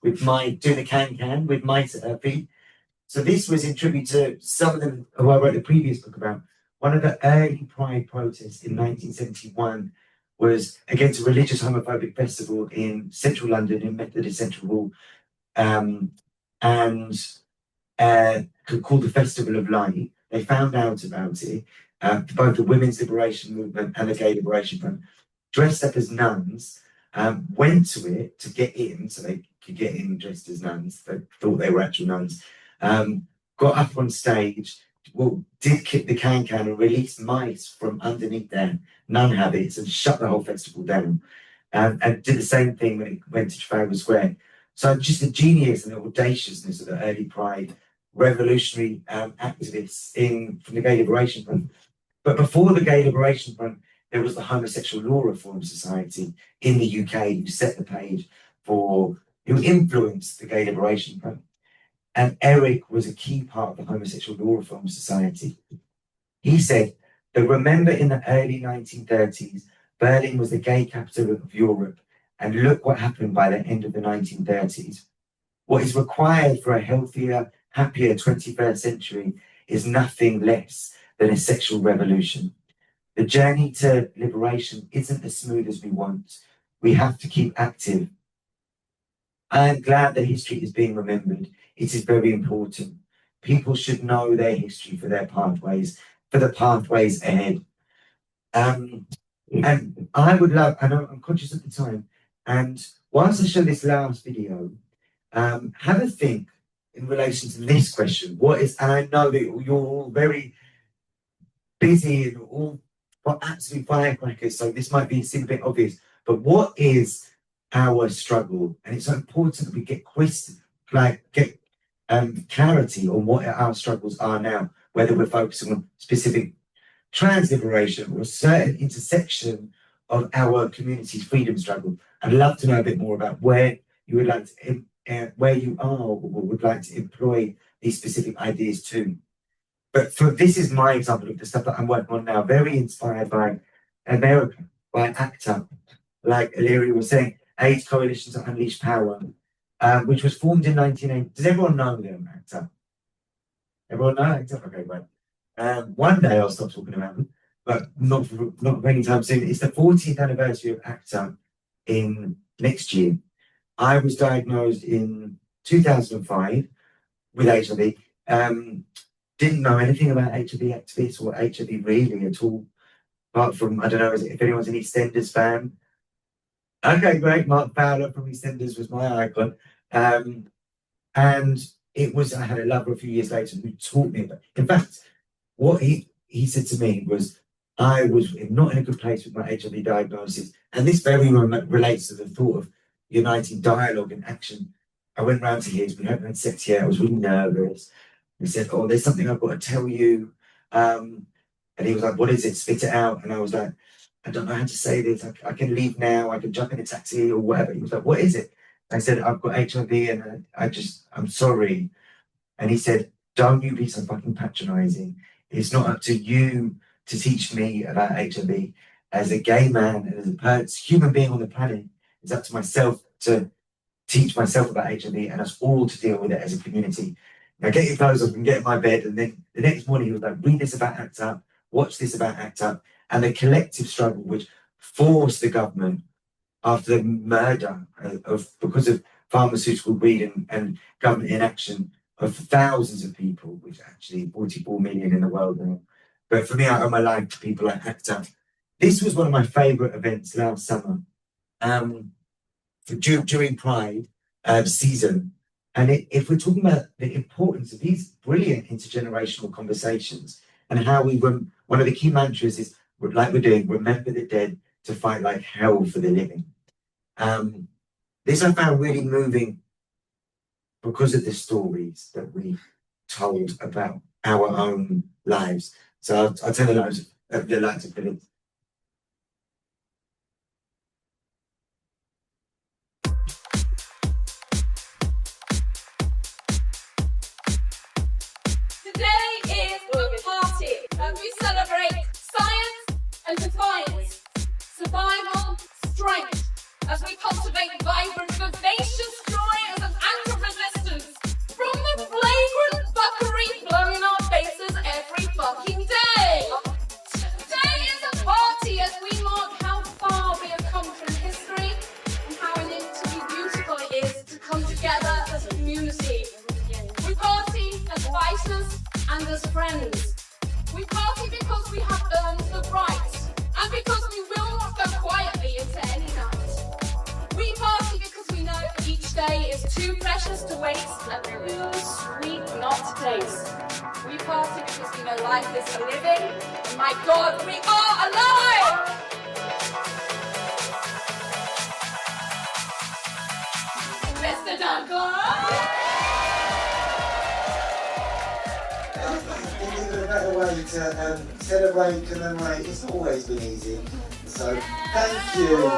with doing a can with mice at her feet. So this was in tribute to some of them who I wrote the previous book about. One of the early Pride protests in 1971 was against a religious homophobic festival in central London, in Methodist Central Hall, called the Festival of Light. They found out about it, both the Women's Liberation Movement and the Gay Liberation Front, dressed up as nuns, went to it to get in, so they could get in dressed as nuns. They thought they were actual nuns. Got up on stage, did kick the can and release mice from underneath their nun habits and shut the whole festival down. And did the same thing when it went to Trafalgar Square. So just the genius and the audaciousness of the early Pride revolutionary activists from the Gay Liberation Front. But before the Gay Liberation Front, there was the Homosexual Law Reform Society in the UK who set the page who influenced the Gay Liberation Front. And Eric was a key part of the Homosexual Law Reform Society. He said that remember in the early 1930s, Berlin was the gay capital of Europe, and look what happened by the end of the 1930s. What is required for a healthier, happier 21st century is nothing less than a sexual revolution. The journey to liberation isn't as smooth as we want. We have to keep active. I am glad that history is being remembered. It is very important. People should know their history for the pathways ahead. And I would love, I know I'm conscious of the time, and whilst I show this last video, have a think in relation to this question. And I know that you're all very busy and all absolute firecrackers, so this might seem a bit obvious, but what is our struggle, and it's so important that we get clarity on what our struggles are now, whether we're focusing on specific trans liberation or a certain intersection of our community's freedom struggle. I'd love to know a bit more about where you would like to, where you are or would like to employ these specific ideas too. But this is my example of the stuff that I'm working on now, very inspired by America, by ACTA, like Illyria was saying, AIDS Coalition to Unleash Power, which was formed in 1980. Does everyone know them, ACTA? Everyone know ACTA? Okay, right. One day I'll stop talking about them, but not for any time soon. It's the 40th anniversary of ACTA in next year. I was diagnosed in 2005 with HIV. Didn't know anything about HIV activists or HIV really at all, apart from, I don't know, if anyone's an EastEnders fan. Okay, great. Mark Fowler from EastEnders was my icon. And it was, I had a lover a few years later who taught me about, in fact, what he said to me was, I was not in a good place with my HIV diagnosis. And this very relates to the thought of uniting dialogue and action. I went round to his, we hadn't had sex yet, I was really nervous. He said, oh, there's something I've got to tell you. And he was like, what is it? Spit it out. And I was like, I don't know how to say this. I can leave now. I can jump in a taxi or whatever. He was like, what is it? I said, I've got HIV and I'm sorry. And he said, don't you be so fucking patronizing. It's not up to you to teach me about HIV. As a gay man and as a human being on the planet, it's up to myself to teach myself about HIV and us all to deal with it as a community. Now get your clothes off and get in my bed. And then the next morning he was like, read this about ACT UP, watch this about ACT UP, and the collective struggle which forced the government after the murder because of pharmaceutical greed and government inaction of thousands of people, which actually 44 million in the world now. But for me, I owe my life to people like ACT UP. This was one of my favourite events last summer during Pride season. And if we're talking about the importance of these brilliant intergenerational conversations and how one of the key mantras is, like we're doing, remember the dead to fight like hell for the living. This I found really moving because of the stories that we told about our own lives. So I'll tell you the lives of Philip. We celebrate science and defiance, survival, strength, as we cultivate vibrant, vivacious joy as an act of resistance from the flagrant fuckery blown in our faces every fucking day. Today is a party as we mark how far we have come from history and how inevitably beautiful it is to come together as a community. We party as fighters and as friends. We party because we have earned the right, and because we will not go quietly into any night. We party because we know each day is too precious to waste and too sweet not to taste. We party because we know life is a living, and my God, we are alive! Mr. Douglas! A better way to celebrate, commemorate. It's always been easy. So thank you so much.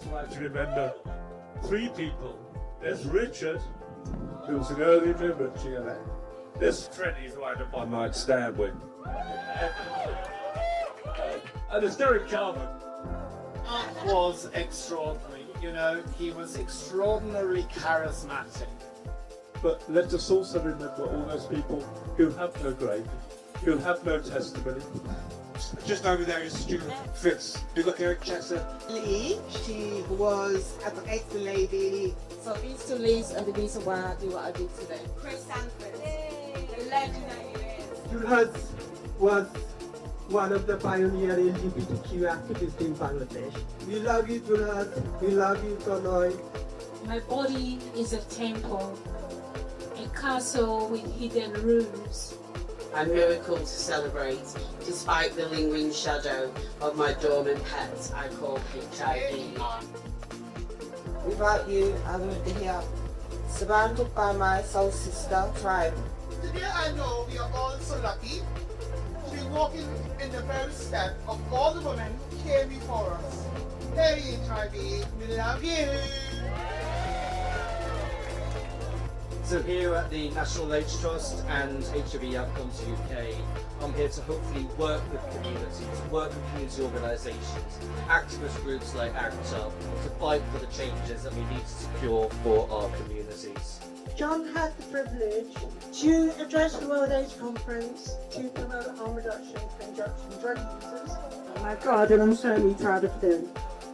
I'd like to remember 3 people. There's Richard, who's an early member of GLA. There's Freddie, who I had a one-night stand with. And there's Derek Carver. Mark was extraordinary. You know, he was extraordinarily charismatic. But let us also remember all those people who have no grave, who have no testimony. Just over there is Stuart Fitz. You look at Chester. She was a excellent lady. So these 2 ladies are the reason why I do what I do today. Chris Sanford, the legendary. Julhas was one of the pioneer LGBTQ activists in Bangladesh. We love you, Julhas. We love you, Tonoy. My body is a temple, a castle with hidden rooms. and miracle to celebrate, despite the lingering shadow of my dormant pet I call HIV. Without you, I wouldn't be here, surrounded by my soul sister tribe. Today I know we are all so lucky to be walking in the very step of all the women who came before us. Hey HIV, we love you! So here at the National AIDS Trust and HIV Outcomes UK, I'm here to hopefully work with communities, work with community organisations, activist groups like ACTA, to fight for the changes that we need to secure for our communities. John had the privilege to address the World AIDS Conference to promote harm reduction for injection drug users. Oh my God, and I'm certainly proud of them.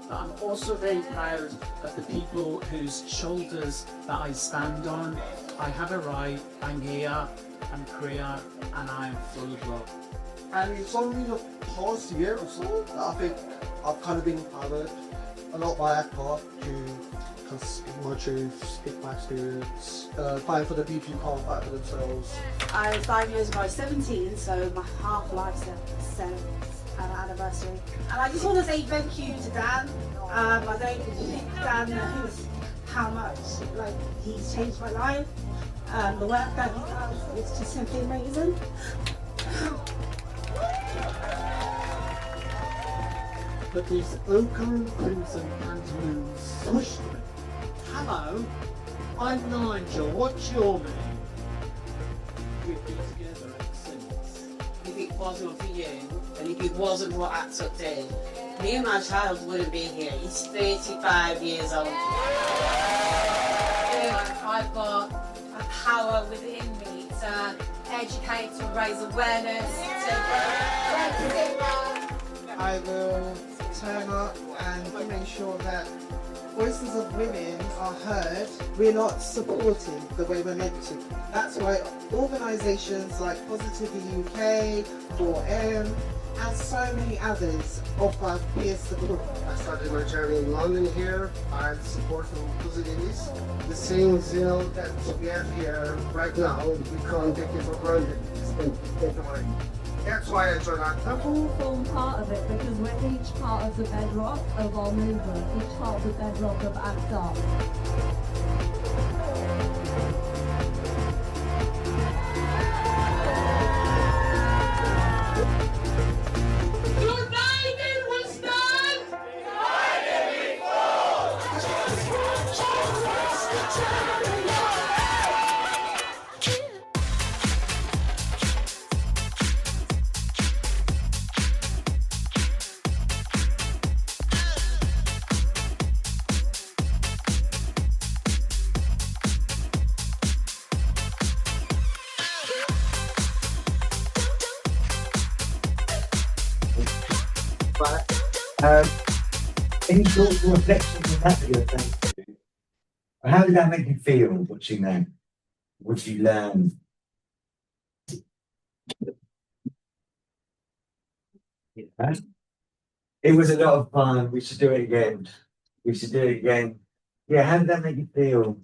But I'm also very proud of the people whose shoulders that I stand on. I have a right, I'm here, I'm queer, and I am full of love. And it's only the past year or so that I think I've kind of been empowered a lot by ACTA to kind of speak my truth, speak my experience, fight for the people who can't fight for themselves. I was diagnosed by 17, so my half-life anniversary. And I just want to say thank you to Dan. I don't think Dan knows how much he's changed my life. The work that he does is just simply amazing. But these ochre, crimson pantaloons pushed me. Hello, I'm Nigel. What's your name? We've been together ever since. If it wasn't for you, and if it wasn't what ACTA did, me and my child wouldn't be here. He's 35 years old. I've got a power within me to educate, to raise awareness, I will turn up and make sure that voices of women are heard. We're not supported the way we're meant to. That's why organisations like Positively UK, 4M, and so many others offer peer support. I started my journey in London here. I had support from Positivities. The things, that we have here right now, we can't take it for granted. It's been taken away. That's why I joined ACTA. We've all formed part of it because we're each part of the bedrock of our movement, each part of the bedrock of ACTA. Any thoughts or reflections on that you're saying? How did that make you feel watching that? What did you learn? Yeah. It was a lot of fun. We should do it again. We should do it again. Yeah, how did that make you feel?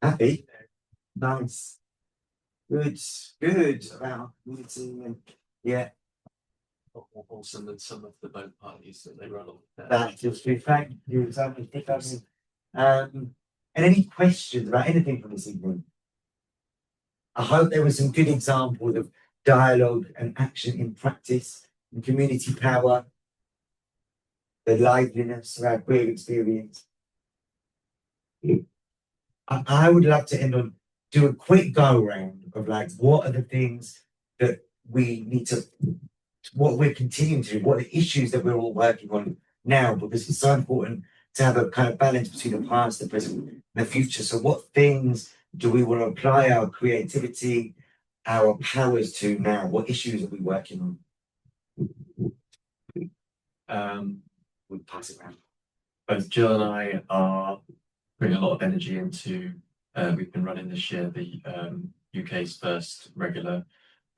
Happy? Nice. Good about community and yeah. Also than some of the boat parties that they run on. That just be thank you so much for coming. And any questions about anything from this evening? I hope there were some good examples of dialogue and action in practice and community power, the liveliness of our queer experience. I would love to end on do a quick go around of what are the things that we need to, what we're continuing to do, what are the issues that we're all working on now, because it's so important to have a kind of balance between the past, the present, and the future. So what things do we want to apply our creativity, our powers to now? What issues are we working on? We'll pass it around. Both Jill and I are putting a lot of energy into, we've been running this year the UK's first regular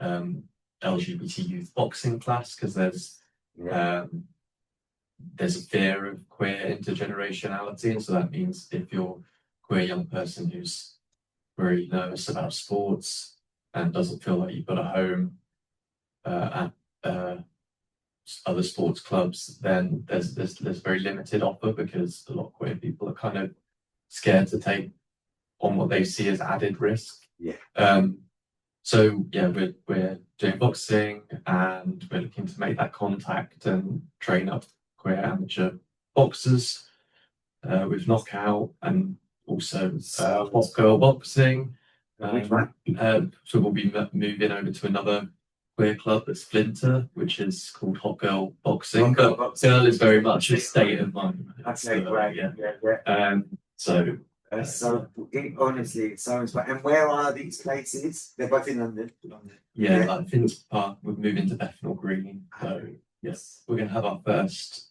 LGBT youth boxing class, because there's a fear of queer intergenerationality, and so that means if you're queer young person who's very nervous about sports and doesn't feel like you've got a home at other sports clubs, then there's very limited offer because a lot of queer people are kind of scared to take on what they see as added risk. So yeah, we're doing boxing and we're looking to make that contact and train up queer amateur boxers with knockout and also hot girl boxing. So we'll be moving over to another queer club at Splinter, which is called Hot Girl Boxing. But girl is very much a state of mind. Okay, great. Yeah. So honestly, it's so inspiring. And where are these places? They're both in London. Yeah, like Finn's Park, we're moving to Bethnal Green. So yes, we're gonna have our first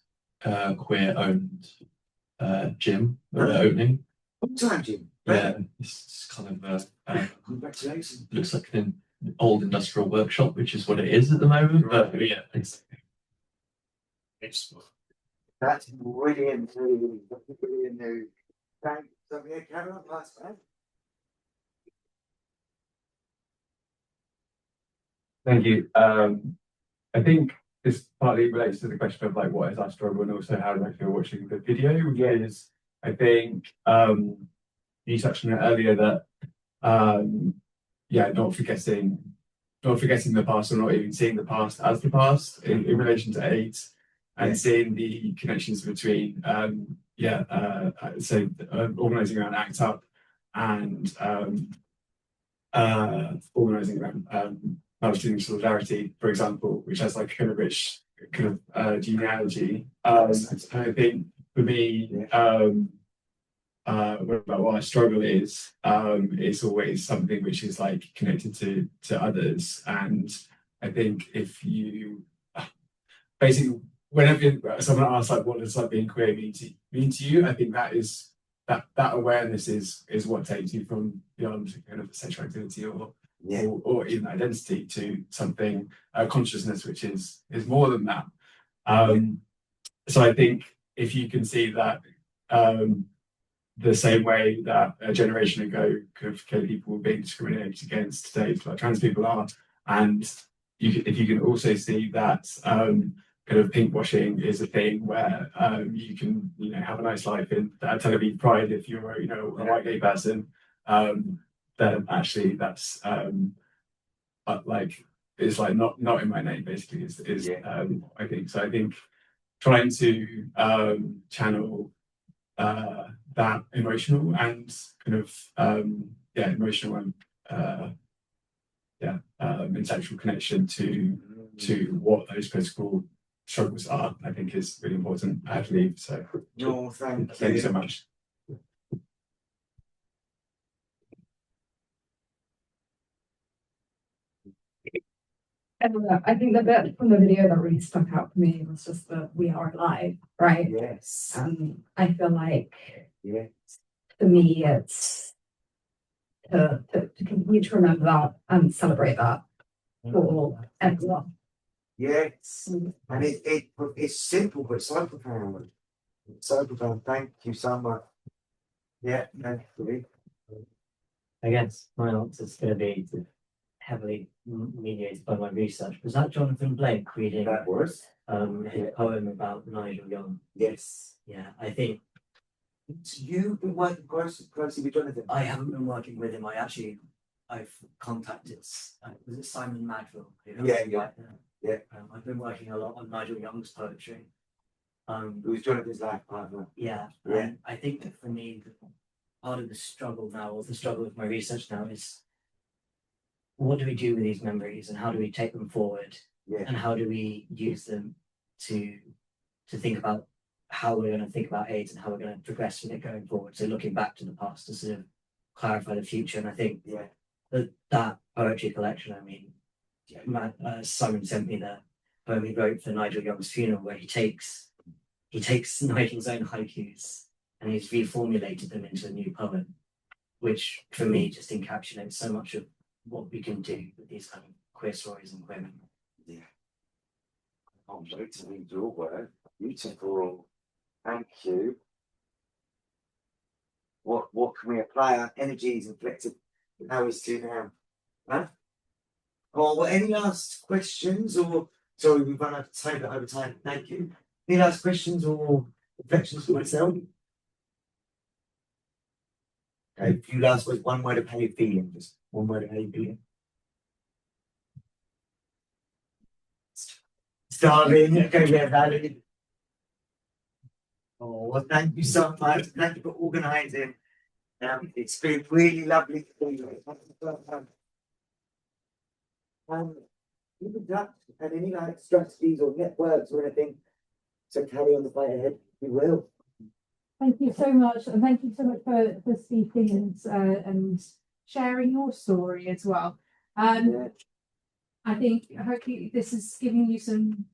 queer owned gym that we're opening. Time gym. Yeah, it's kind of congratulations. Looks like an old industrial workshop, which is what it is at the moment. But yeah, it's That's brilliant news. That's brilliant news. Thanks. So yeah, carry on, pass back. Thank you. I think this partly relates to the question of like what is our struggle and also how do I feel watching the video, which is I think you touched on it earlier that not forgetting the past or not even seeing the past as the past in relation to AIDS and seeing the connections between organising around ACT UP and organising around Palestinian solidarity, for example, which has like kind of rich kind of genealogy. I think for me, what I struggle is it's always something which is like connected to others, and I think if you basically whenever someone asks like what does like being queer mean to you, I think that awareness is what takes you from beyond kind of sexual activity or even identity to something consciousness which is more than that. So I think if you can see that the same way that a generation ago gay people were being discriminated against, today like trans people are, and if you can also see that kind of pinkwashing is a thing where you can have a nice life in Tel Aviv Pride if you're a white gay person, then actually that's like it's like not in my name basically is I think so. I think trying to channel that emotional and kind of emotional and intellectual connection to what those political struggles are, I think is really important, I believe. So thank you so much. I think the bit from the video that really stuck out for me was just the "we are alive," right? Yes. I feel like for me, it's to continue to remember that and celebrate that for everyone. Yes, and it's simple but so profound. So profound. Thank you so much. Yeah, thank you. I guess my answer is going to be heavily mediated by my research. Was that Jonathan Blake reading That was his poem about Nigel Young? Yes. Yeah, I think you've been working closely with Jonathan. I haven't been working with him. I've contacted was it Simon Madville? Yeah. I've been working a lot on Nigel Young's poetry. It was Jonathan's life partner. Yeah. I think that for me, part of the struggle now, or the struggle with my research now, is what do we do with these memories and how do we take them forward? And how do we use them to think about how we're going to think about AIDS and how we're going to progress with it going forward? So looking back to the past to sort of clarify the future. And I think that poetry collection, I mean, Simon sent me the poem he wrote for Nigel Young's funeral, where he takes Nigel's own haikus and he's reformulated them into a new poem, which for me just encapsulates so much of what we can do with these kind of queer stories and queer memory. Yeah. I'm waiting to read your work. Beautiful. Thank you. what can we apply our energies and collective powers to now? Huh? Well, any last questions or sorry, we've run out of time over time. Thank you. Any last questions or reflections for myself? Okay, a few last words, one word of how you're feeling, just one word of how you're feeling. Starving, okay, yeah, valid. Oh, well, thank you so much. Thank you for organising. It's been really lovely to see you. Keep in touch and any like strategies or networks or anything to carry on the fight ahead, we will. Thank you so much, and thank you so much for speaking and sharing your story as well. I think hopefully this is giving you some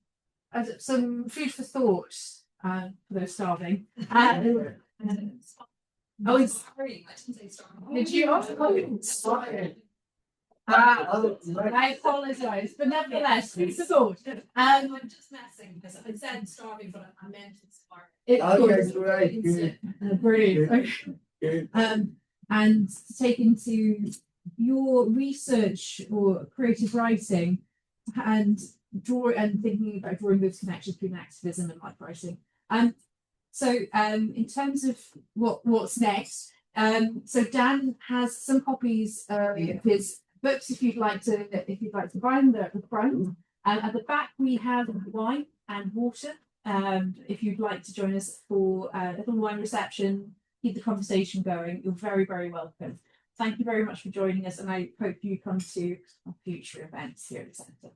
food for thought for those starving. Oh, it's sorry, I didn't say starving. Did you? Sorry. I apologise, but nevertheless, food for thought. I'm just messing because I said starving, but I meant inspiring. Brilliant. And to take into your research or creative writing and thinking about drawing those connections between activism and life writing. So in terms of what's next, so Dan has some copies of his books if you'd like to buy them. They're at the front. At the back we have wine and water. If you'd like to join us for a little wine reception, keep the conversation going, you're very, very welcome. Thank you very much for joining us, and I hope you come to our future events here at the centre.